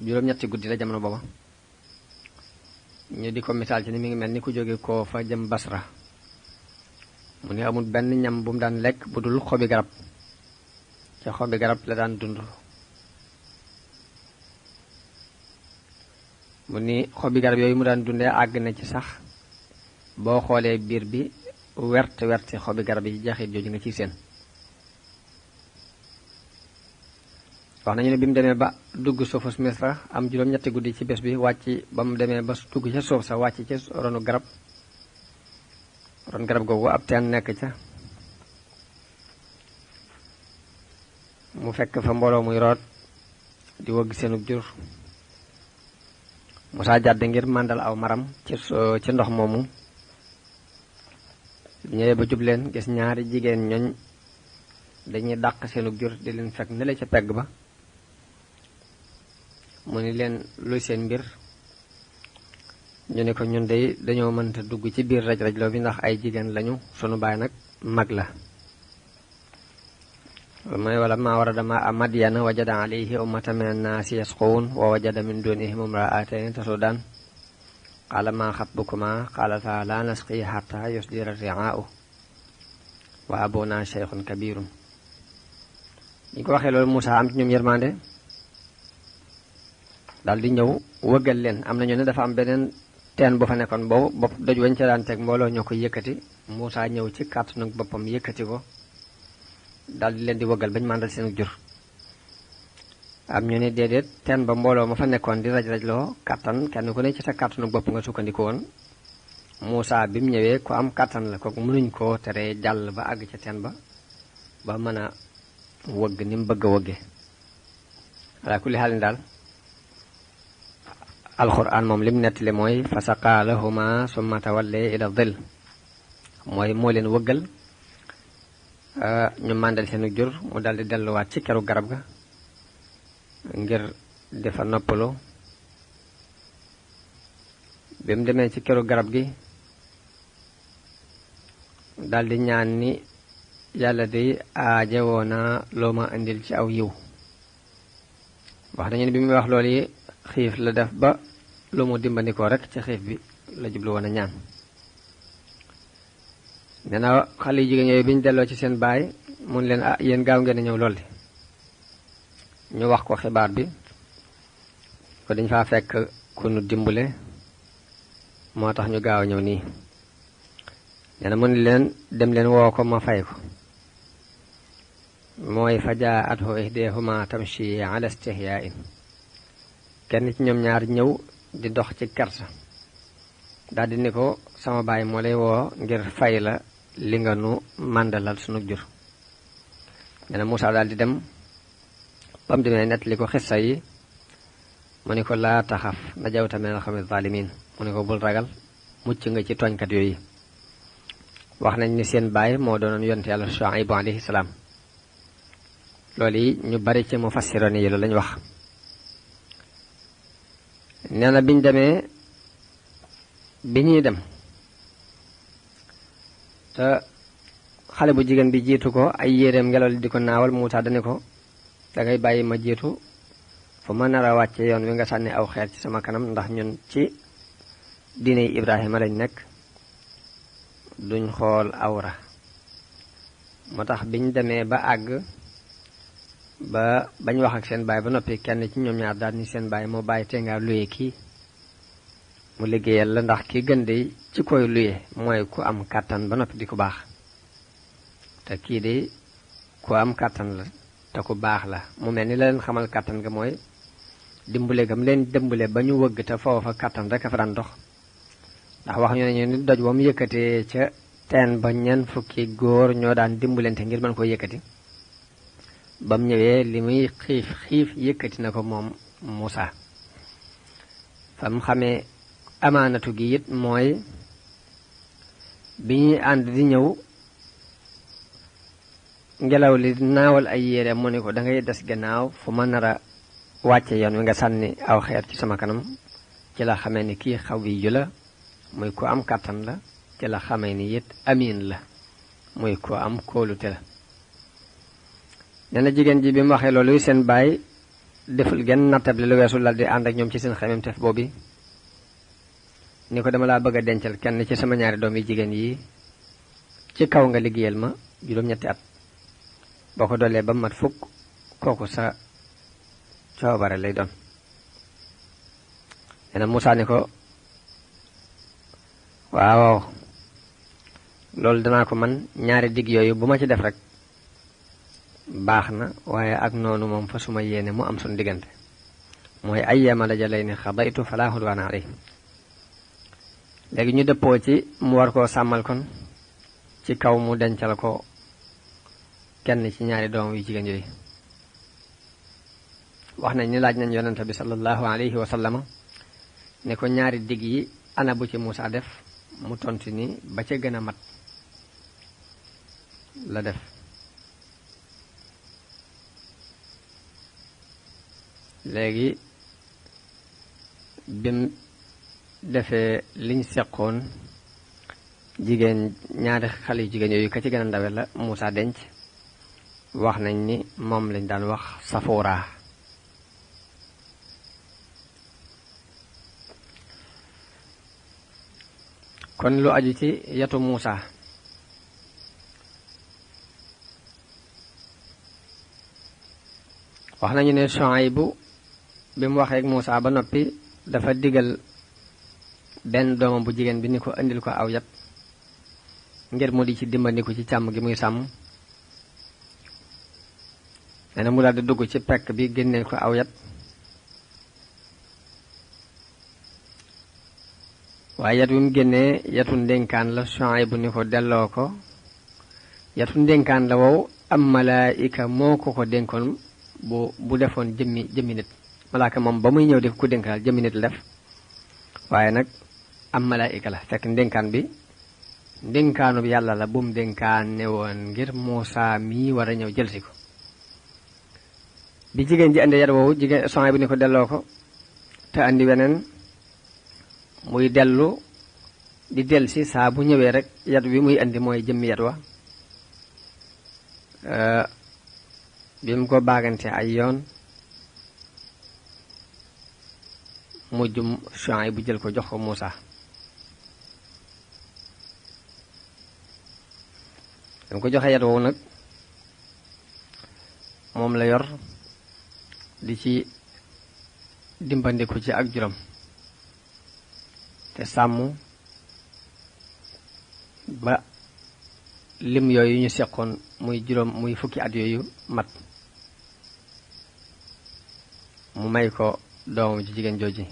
juróom-ñetti guddi la jamono booba ñu di ko misaal ci ni mi ngi mel ni ku jóge koo fa jëm Basra. mu ni amul benn ñam bu mu daan lekk bu dul xobi garab ca xobi garab la daan dund. mu ni xobi garab yooyu mu daan dundee àgg na ci sax boo xoolee biir bi wert xobi garab yi jaxit jooju nga ciy seen. wax nañu ne bi mu demee ba dugg suufus Misra am juróom-ñetti guddi ci bés bi wàcc ba mu demee ba dugg ca suuf sa wàcc ca ronu garab ron garab googu ab teen nekk ca mu fekk fa mbooloo muy root di wëgg seenug jur. Muusaa jàdd ngir màndal aw maram ci ndox moomu ñëwee ba jub leen gis ñaari jigéen ñooñ dañuy dàq seenug jur di leen fekk ne la ca pegg ba. mu ni leen luy seen mbir ñu ne ko ñun de dañoo mënta dugg ci biir raj-rajloo bi ndax ay jigéen lañu sunu baay nag mag la. mooy wala ma warada maa Madyana wajada alayhi ummatan min annaasi yasquun wa wajada min dunihim imra'atayni tasudaan qaala maa xatbukumaa qaalataa laa nasqii hattaa yusdira ri'aa'u wa abunaa shaykhun kabiirun. ñu ko waxee loolu Muusaa am ci ñoom yërmande daal di ñëw wëggal leen. am nañu ne dafa am beneen teen bu fa nekkoon boobu bopp doj wañ ca daan teg mbooloo ñoo ko yëkkati. Muusaa ñëw ci kàttanu boppam yëkkati ko daal di leen di wëggal bañ màndal seen jur. am ñu ne déedéet teen ba mbooloo ma fa nekkoon di raj-rajloo kàttan kenn ku ne ci sa kàttanu bopp nga sukkandiku woon. Muusaa bi mu ñëwee ku am kàttan la kooku mënuñ koo teree jàll ba àgg ca teen ba mën a wëgg ni mu bëgg a wëgge. ala kulli xaalin daal alxuraan moom lim nettali mooy fa saqaa lahumaa summa tawalla ila dhill mooy moo leen wëggal ñu màndal seenu jur mu daldi delluwaat ci keru garab ga ngir defa noppalu. bi mu demee ci keru garab gi daldi ñaan ni yàlla day aajowoo naa loo ma indil ci aw yiw. wax nañu ne bi muy wax loolu yi xiif la def ba lu mu dimbandikoo rek ci xiif bi la jublu woon a ñaan. nee na xale yu jigéen yooyu bi ñu delloo ci seen baay mun leen yéen gaaw ngeen a ñëw lool di ñu wax ko xibaar bi ko dañ faa fekk ku nu dimbale moo tax ñu gaaw ñëw nii nee na mu ni leen dem leen woo ko ma fay ko mooy fa jaa athu ihdahuma tamshi ala istihyaa'in kenn ci ñoom ñaar ñëw di dox ci kersa daldi ni ko sama baay moo lay woo ngir fay la li nga nu màndalal sunu jur nee na Muusaa daldi dem ba mu demee nettali ko xissa yi mu ni ko laa taxaf najawta minal qawmi zaalimiin mu ni ko bul ragal mucc nga ci tooñkat yooyu wax nañ ni seen baay moo doonoon yonent yàlla Shuayb alayhi salaam loolu yi ñu bari ci mufassiroon yi loolu lañu wax nee na biñ demee bi ñuy dem te xale bu jigéen bi jiitu ko ay yéreem ngelaw li di ko naawal Muusaa dani ko dangay bàyyi ma jiitu fu ma nar a wàcce yoon wi nga sànni aw xeer ci sama kanam ndax ñun ci diine Ibrahima lañ nekk duñ xool awra moo tax biñ demee ba àgg ba bañ wax ak seen baay ba noppi kenn ci ñoom ñaar daal ni seen baay moo bàyyi te nga luye kii mu liggéeyal la ndax ki gën de ci koy luye mooy ku am kàttan ba noppi di ku baax te kii de ku am kàttan la te ku baax la mu mel ni la leen xamal kàttan ga mooy dimbale gam leen dimbale ba ñu wëgg te foofa kàttan rek a fa daan dox ndax wax ñu ne ñu ni doj ba mu yëkkatee ca teen ba ñeent fukki góor ñoo daan dimbalante ngir mën ko yëkkati ba mu ñëwee li muy xiif xiif yëkkati na ko moom Muusaa fa mu xamee amaanatu gi it mooy bi ñuy ànd di ñëw ngelaw li naawal ay yére mu ni ko dangay des gannaaw fu ma nar a wàcce yoon wi nga sànni aw xeer ci sama kanam ci la xamee ni kii xaw yi ju la muy ku am kàttan la ci la xamee ni it amiin la muy ku am kóolute la nee na jigéen ji bi mu waxee loolu seen baay deful genn nattable lu weesu lal di ànd ak ñoom ci seen xemem tef boobu ni ko dama laa bëgg a dencal kenn ci sama ñaari doom yi jigéen yi ci kaw nga liggéeyal ma juróom-ñetti at boo ko doolee ba mat fukk kooku sa coobare lay doon nee na Muusaa ni ko waaw loolu danaa ko man ñaari digg yooyu bu ma ci def rek baax na waaye ak noonu moom fa suma yéene mu am suñu diggante mooy ayyama lajalayni xadaytu falaa udwaana alayhi léegi ñu dëppoo ci mu war koo sàmmal kon ci kaw mu dencal ko kenn ci ñaari doom yu jigéen yooyu wax nañ ni laaj nañ yonente bi sallallahu alayhi wa sallama ne ko ñaari digg yi ana bu ci Muusaa def mu tontu ni ba ca gën a mat la def léegi bim defee liñ seqoon jigéen ñaari xale yu jigéen yooyu ka ci gën a ndawe la Muusaa denc wax nañ ni moom lañ daan wax Safuura kon lu aju ci yatu Muusaa wax nañu ne Shuaybu bi mu waxee ak Muusaa ba noppi dafa digal benn doomam bu jigéen bi ni ko indil ko aw yat ngir mu di ci dimbandiku ci càmm gi muy sàmm nee na mu daal di dugg ci pekk bi génneel ko aw yat waaye yat wi mu génnee yatu ndénkaan la Shuaybu ni ko delloo ko yatu ndénkaan la wow am malaayika moo ko dénkoon bu defoon jëmmi nit malaaka moom ba muy ñëw di ko dénkaal jëmmi nit la def waaye nag am malaayika la fekk ndénkaan bi ndénkaanub yàlla la bu mu dénkaane woon ngir Muusaa mii war a ñëw jëlsi ko bi jigéen ji andi yat woowu jigéen Shuaybu ni ko delloo ko te andi weneen muy dellu di delsi saa bu ñëwee rek yat wi muy andi mooy jëmmi yat wa bi mu ko baagante ay yoon mujj Shuayb bu jël ko jox ko Muusaa dama ko joxe yat woowu nag moom la yor di ci dimbandiku ci ak juróom te sàmm ba lim yooyu ñu seqoon muy juróom muy fukki at yooyu mat mu may ko doomam ci jigéen jooji.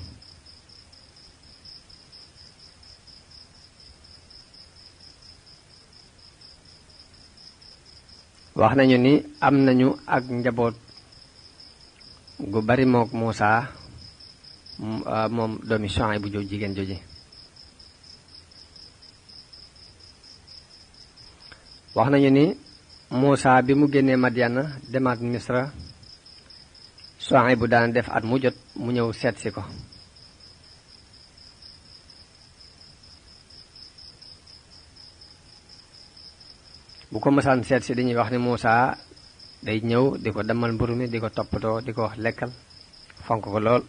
wax nañu ni am nañu ak njaboot gu bari mook Muusaa moom doomi Suhayb bu jigéen jooji. wax nañu ni Muusaa bi mu génnee Madyana demaat Misra Suhayb bu daan def at mu jot mu ñëw seetsi ko. bu ko mësaan seetsi dañuy wax ni Muusaa day ñëw di ko demal mburu mi di ko toppatoo di ko wax lekkal fonk ko lool.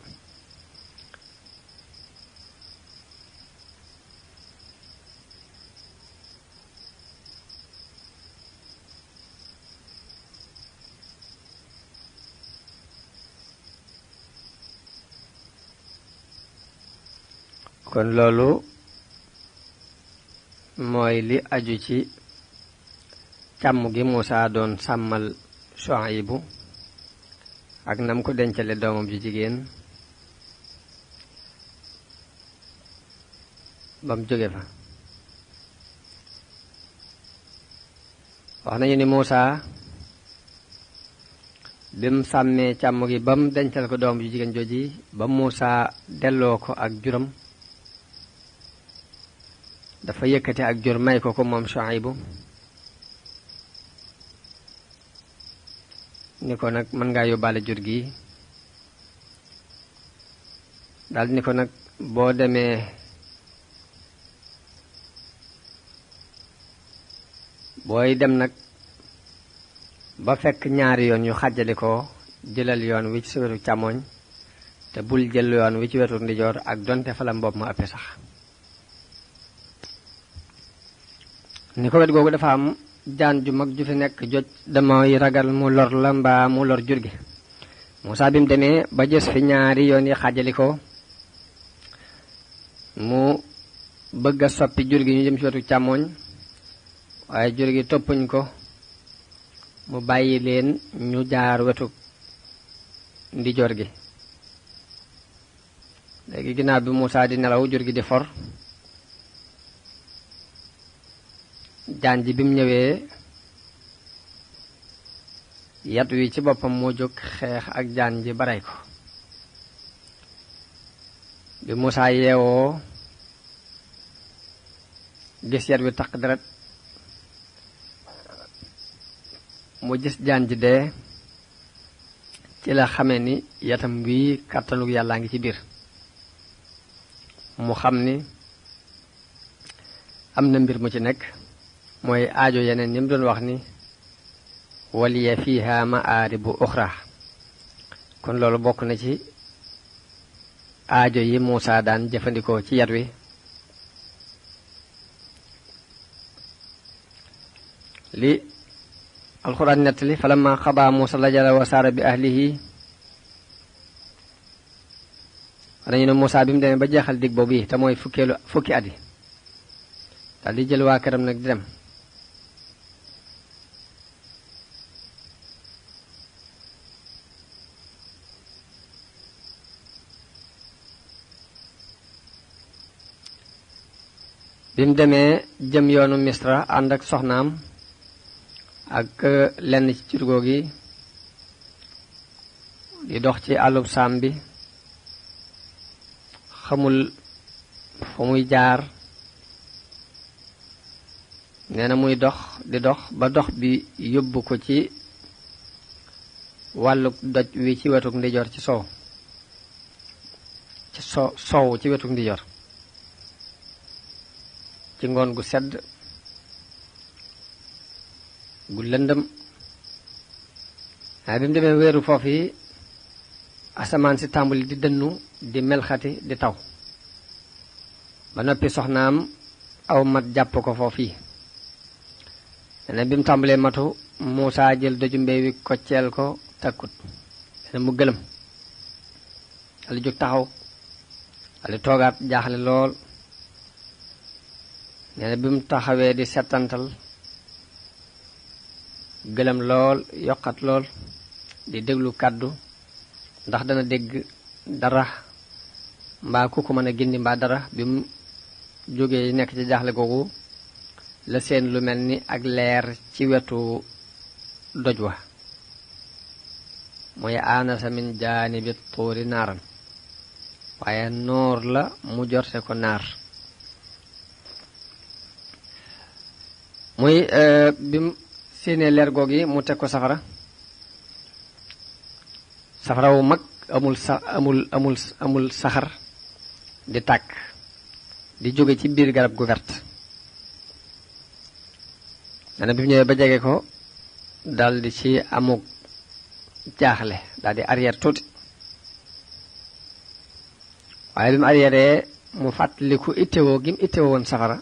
kon loolu mooy li aju ci càmm gi Muusaa doon sàmmal Suhaybu ak nam ko dencale doomam ji jigéen ba mu jóge fa. wax nañu ni Muusaa bi mu sàmmee càmm gi ba mu dencal ko doomam ji jigéen jooji ba Muusaa delloo ko ak juram dafa yëkkati ak jur may ko moom Suhaybu ni ko nag mën ngaa yóbbaale jur gi daldi ni ko nag boo demee booy dem nag ba fekk ñaari yoon yu xàjjali ko jëlal yoon wi ci sa wetu càmmoñ te bul jël yoon wi ci wetu ndijoor ak donte fa la mbopp ma ëppee sax. ni ko wet googu dafa am jaan ju mag ju fi nekk joj damay ragal mu lor la mbaa mu lor jur gi. Muusaa bi mu demee ba gis fi ñaari yoon yi xaajali ko mu bëgg a soppi jur gi ñu jëm ci wetu càmmooñ waaye jur gi toppuñ ko mu bàyyi leen ñu jaar wetu ndijoor gi. léegi ginnaaw bi Muusaa di nelaw jur gi di for jaan ji bi mu ñëwee yat wi ci boppam moo jóg xeex ak jaan ji baray ko. bi Muusaa yeewoo gis yat wi taq deret mu gis jaan ji dee ci la xamee ni yatam wi kàttanug yàllaa ngi ci biir. mu xam ni am na mbir mu ci nekk mooy aajo yeneen yi mu doon wax ni waliya fiha ma'aaribu uxra. kon loolu bokk na ci aajo yi Muusaa daan jëfandikoo ci yat wi. li alxuraan nettali falamma qadaa Muusaa al-ajala wa saara bi ahlihi dañu ne Muusaa bi mu demee ba jeexal dig boobu yi te mooy fukki at yi daal di jël waa këram nag di dem. bi mu demee jëm yoonu Misra ànd ak soxnaam ak lenn ci curgoo gi di dox ci àllub saam bi xamul fu muy jaar. nee na muy dox di dox ba dox bi yóbbu ko ci wàllu doj wi ci wetuk ndijoor ci sow ci sow ci wetuk ndijoor ci ngoon gu sedd gu lëndëm. waaye bi mu demee wéeru foofu yi asamaan si tàmbali di dënnu di melxati di taw ba noppi soxnaam aw mat jàpp ko foofu yi. nee na bi mu tàmbalee matu Muusaa jël doju mbéy wi kocceel ko takkut. nee mu gëlëm dal di jóg taxaw dal di toogaat jaaxle lool nee na bi mu taxawee di settantal gëlëm lool yokkat lool di déglu kàddu ndax dana dégg dara mbaa ku ko mën a gindi mbaa dara bi mu jógee nekk ci jaaxle googu la seen lu mel ni ak leer ci wetu doj wa mooy aanasa min jaanibi tuuri naaran waaye noor la mu jorte ko naar muy bi mu séenee leer goog yi mu teg ko safara wu mag amul saxar di tàkk di jóge ci biir garab gu vert dana bi mu ñëwee ba jege ko daldi ci amuk jaaxle daldi arrière tuuti waaye bi mu arrière mu fàttaliku ittewoo gi mu ittewoo woon safara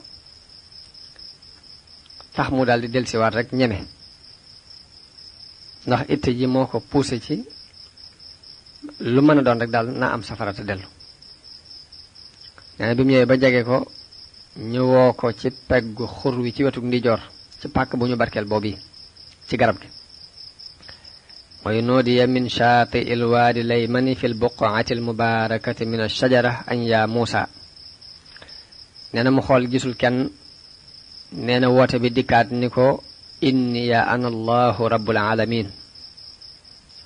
tax mu daldi dellusiwaat rek ñeme ndax itte ji moo ko poussé ci lu mën a doon rek daal naa am safara te dellu nee na bi mu ñëwee ba jege ko ñu woo ko ci peggu xur wi ci wetu ndijoor ci pàkk bu ñu barkeel boobu ci garab gi mooy nuudiya min shaati il waadi laymani fi l buqaati l mubaarakati min ashajara an yaa Muusa nee na mu xool gisul kenn nee na woote bi dikkaat ni ko inni ya ana allahu rabbul alamin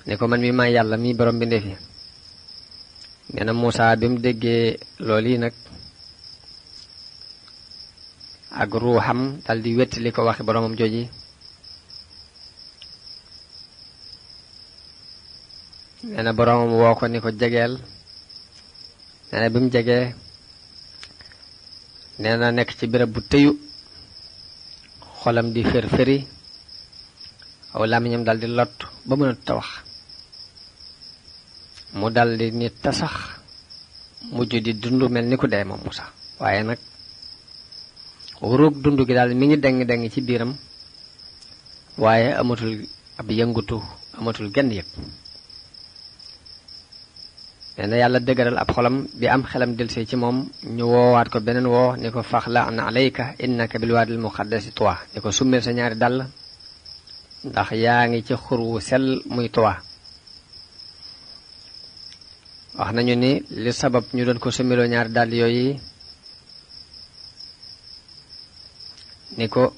ni ko man mi maa yàlla mi borom bi ndefi nee na Muusa bi mu déggee loolu yi nag ak ruuxam daldi wetti li ko waxi boromam jooji nee na boromam woo ko ni ko jegeel nee na bi mu jegee nee na nekk ci béréb bu tëyu xolam di fër-fëri aw làmmiñam daldi lott ba mënut a wax mu daldi ni tasax mujj di dund mel ni ku dee moom Muusa waaye nag ruug dund gi daal mi ngi deng ci biiram waaye amatul ab yëngutu amatul genn yëg nee na yàlla dëgëral ab xolam bi am xelam delsee ci moom ñu woowaat ko beneen woo ni ko faxla'na alayka innaka bil waadil muqaddasi tuwa ni ko summeel sa ñaari dàll ndax yaa ngi ci xur wu sell muy tuwa wax nañu ni li sabab ñu doon ko summeloo ñaari dàll yooyu ni ko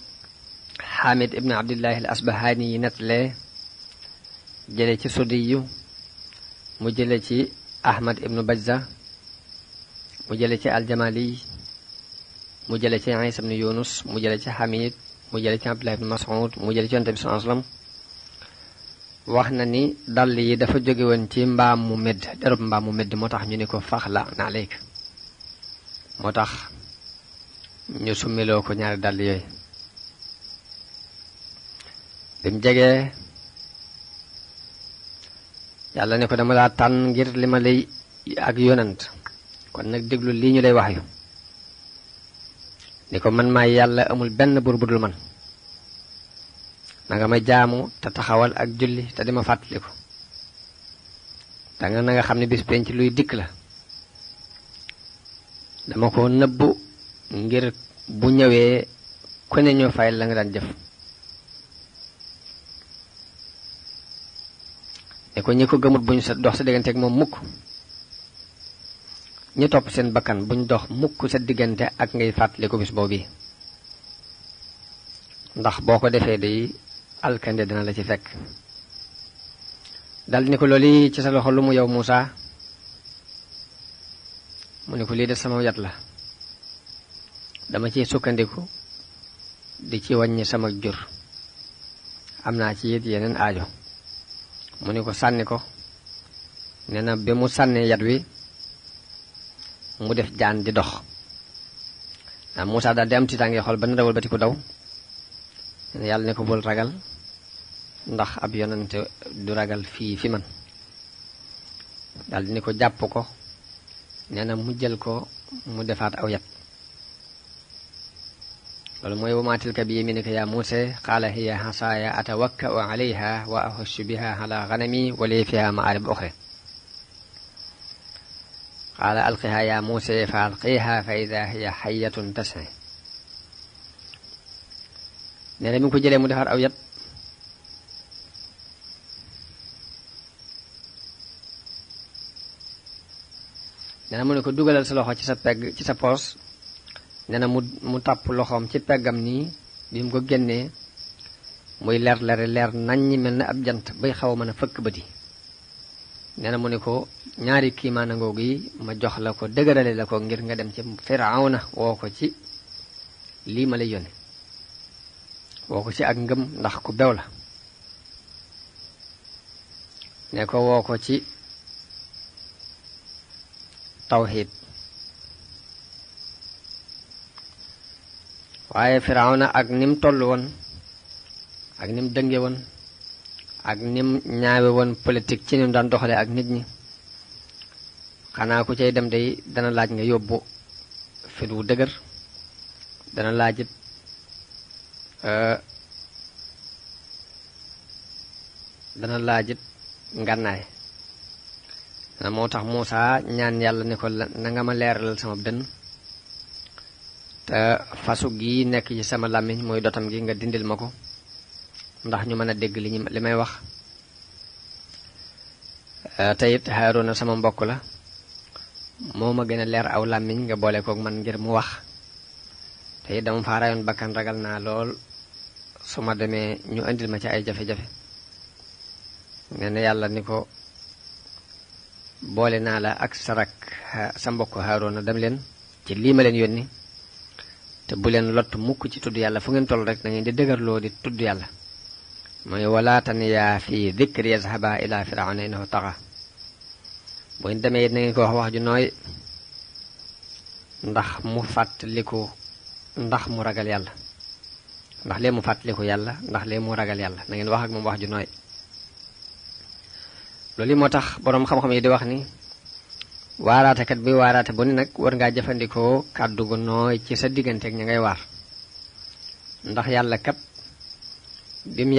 Xaamid ibn Abdillahi al Asbahani yi nettalee jële ci Sudiyu mu jële ci Ahmad ibnu Bajza mu jële ci Aljamali mu jële ci Isa ibnu Yunus mu jële ci Hamid mu jële ci Abdullah ibnu Mas'ud mu jële ci Yonent bi sallallahu alayhi wasallam wax na ni dàll yi dafa jóge woon ci mbaam mu medd derub mbaam mu medd moo tax ñu ni ko faxla'na alayka moo tax ñu summiloo ko ñaari dàll yooyu bi mu jegee yàlla ne ko dama laa tànn ngir li ma lay ak yonant kon nag déglu lii ñu lay wax yu ni ko man maay yàlla amul benn buur bu dul man na nga ma jaamu te taxawal ak julli te dima fàttaliku danga na nga xam ne bis penc luy dikk la dama ko nëbbu ngir bu ñëwee ku ne ñoo fay la nga daan jëf ne ko ñi ko gëmut buñ sa dox sa diggante ak moom mukk ñi topp seen bakkan buñ dox mukk sa diggante ak ngay fàttaliku bis boobu ndax boo ko defee day alkande dina la ci fekk dal ni ko loolu ci sa loxo lu mu yow Muusa mu ne ko lii de sama yat la dama ci sukkandiku di ci wàññi sama jur am naa ci it yeneen aajo mu ne ko sànni ko nee na bi mu sànnee yat wi mu def jaan di dox ndax Muusa daal di am tiitaange xol ba na dawal bati ko daw yàlla ne ko bul ragal ndax ab yonante du ragal fii fi man daal di ni ko jàpp ko nee na mu jël ko mu defaat aw yat loolu mooy wa maa tilka bi yaminika yaa Muusaa qaala hiya asaaya atawakka'u alayha wa ahussu biha ala ghanami wa li fiha ma'aarib ukhra qaala alqiha yaa Muusaa fa alqiha fa idaa hiya hayyatun tas'a nee na mi ngi ko jëlee mu defar aw yat nee na mu ne ko dugalal sa loxo ci sa pegg ci sa poos nee na mu tàpp loxoom ci peggam nii bi mu ko génnee muy leer naññi mel na ab jant bay xaw a mën a fëkk bëti nee na mu ne ko ñaari kiimaana ngoogu yi ma jox la ko dëgërale la ko ngir nga dem ci Firawna woo ko ci lii ma lay yónne woo ko ci ak ngëm ndax ku bew la ne ko woo ko ci tawxiid waaye Firawna ak nim toll woon ak nim dënge woon ak nim ñaawe woon politique ci nim daan doxale ak nit ñi xanaa ku cay dem day dana laaj nga yóbbu fit wu dëgër dana laajit ngànnaay moo tax Muusaa ñaan yàlla ni ko na nga ma leeralal sama dënn te fasu gi nekk ci sama làmmiñ mooy dotam gi nga dindil ma ko ndax ñu mën a dégg li may wax te it Haaruna sama mbokk la moo ma gën a leer aw làmmiñ nga boole kook man ngir mu wax te it dama fa rayoon bakkan ragal naa lool su ma demee ñu indil ma ci ay jafe-jafe nee na yàlla ni ko boole naa la ak sa mbokk Haaruna dem leen ci lii ma leen yónni te bu leen lott mukk ci tudd yàlla fu ngeen toll rek da ngeen di dëgërloo di tudd yàlla mooy wala taniyaa fi dhikri yazhaba ila Firawna innahu taxa bu ngeen demee it na ngeen ko wax ju nooy ndax mu fàttaliku ndax mu ragal yàlla ndax lee mu fàttaliku yàlla ndax lee mu ragal yàlla na ngeen wax ak moom wax ju nooy loolu moo tax boroom xam-xam yi di wax ni waaraatekat bi waaraate bu ni nag war ngaa jëfandikoo kàddu gu nooy ci sa digganteeg ña ngay waar ndax yàlla kat bi mu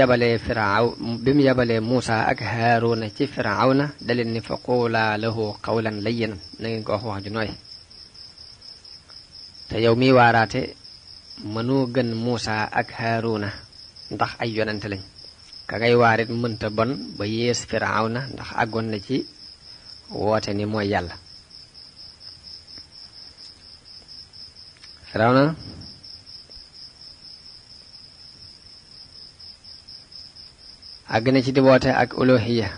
yabalee Muusaa ak Haaruna ci Firawna daleen ni fa quulaa lahu qawlan layyinan na ngeen ko wax ju nooy te yow miy waaraate mënoo gën Muusaa ak Haaruna ndax ay yonente lañ ka ngay waarit mënta bon ba yées Firawna ndax àggoon na ci woote ni mooy yàlla Firawna àgg na ci di woote ak uluhiyya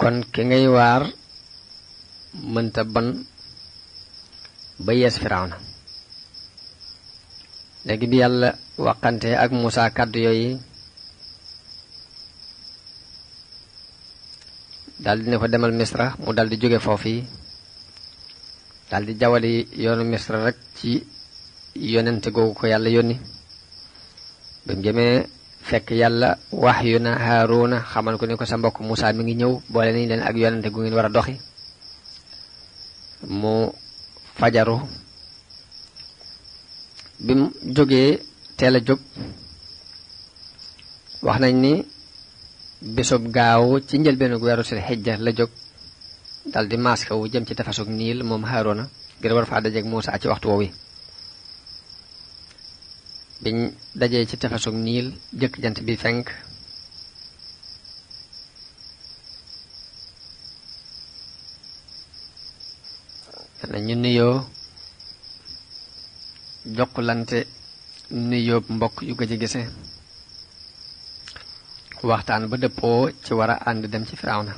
kon ki ngay waar mënta bon ba yées Firawna léegi bi yàlla waxante ak Muusaa kàddu yooyu daldi ne ko demal Misra mu daldi jóge foofu yi daldi jawali yoonu Misra rek ci yonente googu ko yàlla yónni ba mu jëmee fekk yàlla wahyu na Haaruna xamal ko ni ko sa mbokk Muusaa mi ngi ñëw boole nañ leen ak yonente gu ngeen war a doxi mu fajaru bi mu jógee teel a jóg wax nañ ni bésub gaaw ci njëlbeenu weeru sil xijja la jóg daldi maaska wu jëm ci tefasug niil moom Haaruna ngir war faa dajeek Muusaa ci waxtu woowu biñ dajee ci tefasug niil jëkk jant bi fenk ñu nuyoo jokkulante nuyoo mbokk yu ko ci gise waxtaan ba dëppoo ci war a ànd dem ci Firawna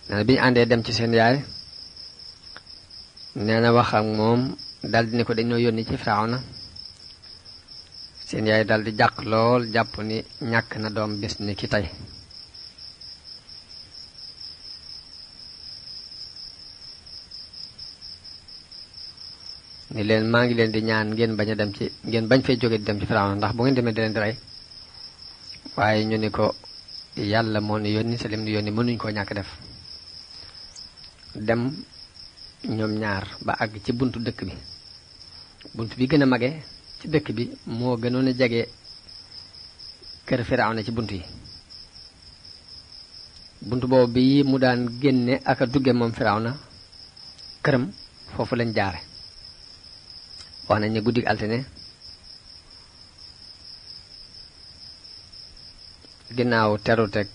nee bi ñu àndee dem ci seen yaay nee na wax ak moom daldi ni ko dañoo yónni ci Firawna seen yaay daldi jàq lool jàpp ni ñàkk na doom bis ni ki tey ni leen maa ngi leen di ñaan ngeen bañ fay jóge di dem ci Firawna ndax bu ngeen demee di leen di rey waaye ñu ni ko yàlla moo nu yónni te lim nu yónni mënuñ koo ñàkk def dem ñoom ñaar ba àgg ci buntu dëkk bi bunt bi gën a mage ci dëkk bi moo gënoon a jege kër Firawna ci bunt yi bunt boobu bi mu daan génne ak a dugge moom Firawna këram foofu lañ jaare wax nañ ne guddi altine ginnaaw teruteg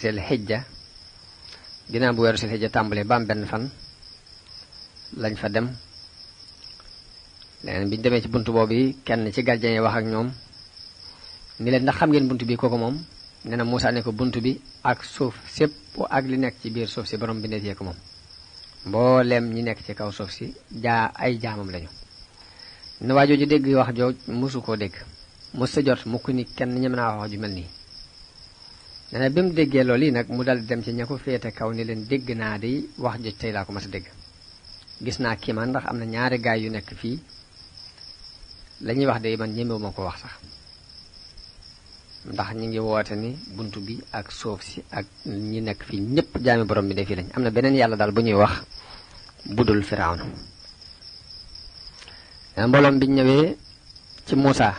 Zil Hijja ginnaaw bu weeru Zil Hijja tàmbalee ba am benn fan lañ fa dem leneen biñ demee ci bunt boobu yi kenn ci gardien yi wax ak ñoom ni leen ndax xam ngeen bunt bi kooku moom nee na Muusaa ne ko bunt bi ak suuf sépp ak li nekk ci biir suuf si borom bi neetee ko moom mbooleem ñi nekk ci kaw suuf si ay jaamam lañu ne waa jooju dégg wax jooj mosu koo dégg mos sa jot mukk ni kenn ñeme naa wax ju mel nii nee na bi mu déggee loolu yi nag mu dal dem ci ña ko féete kaw ni leen dégg naa di wax joj tey laa ko mas a dégg gis naa kiimaan ndax am na ñaari gaay yu nekk fii la ñuy wax de man ñemewuma ko wax sax ndax ñi ngi woote ni bunt bi ak suuf si ak ñi nekk fii ñëpp jaami borom bi de fii lañ am na beneen yàlla daal bu ñuy wax budul Firawna mbooloom biñ ñëwee ci Muusaa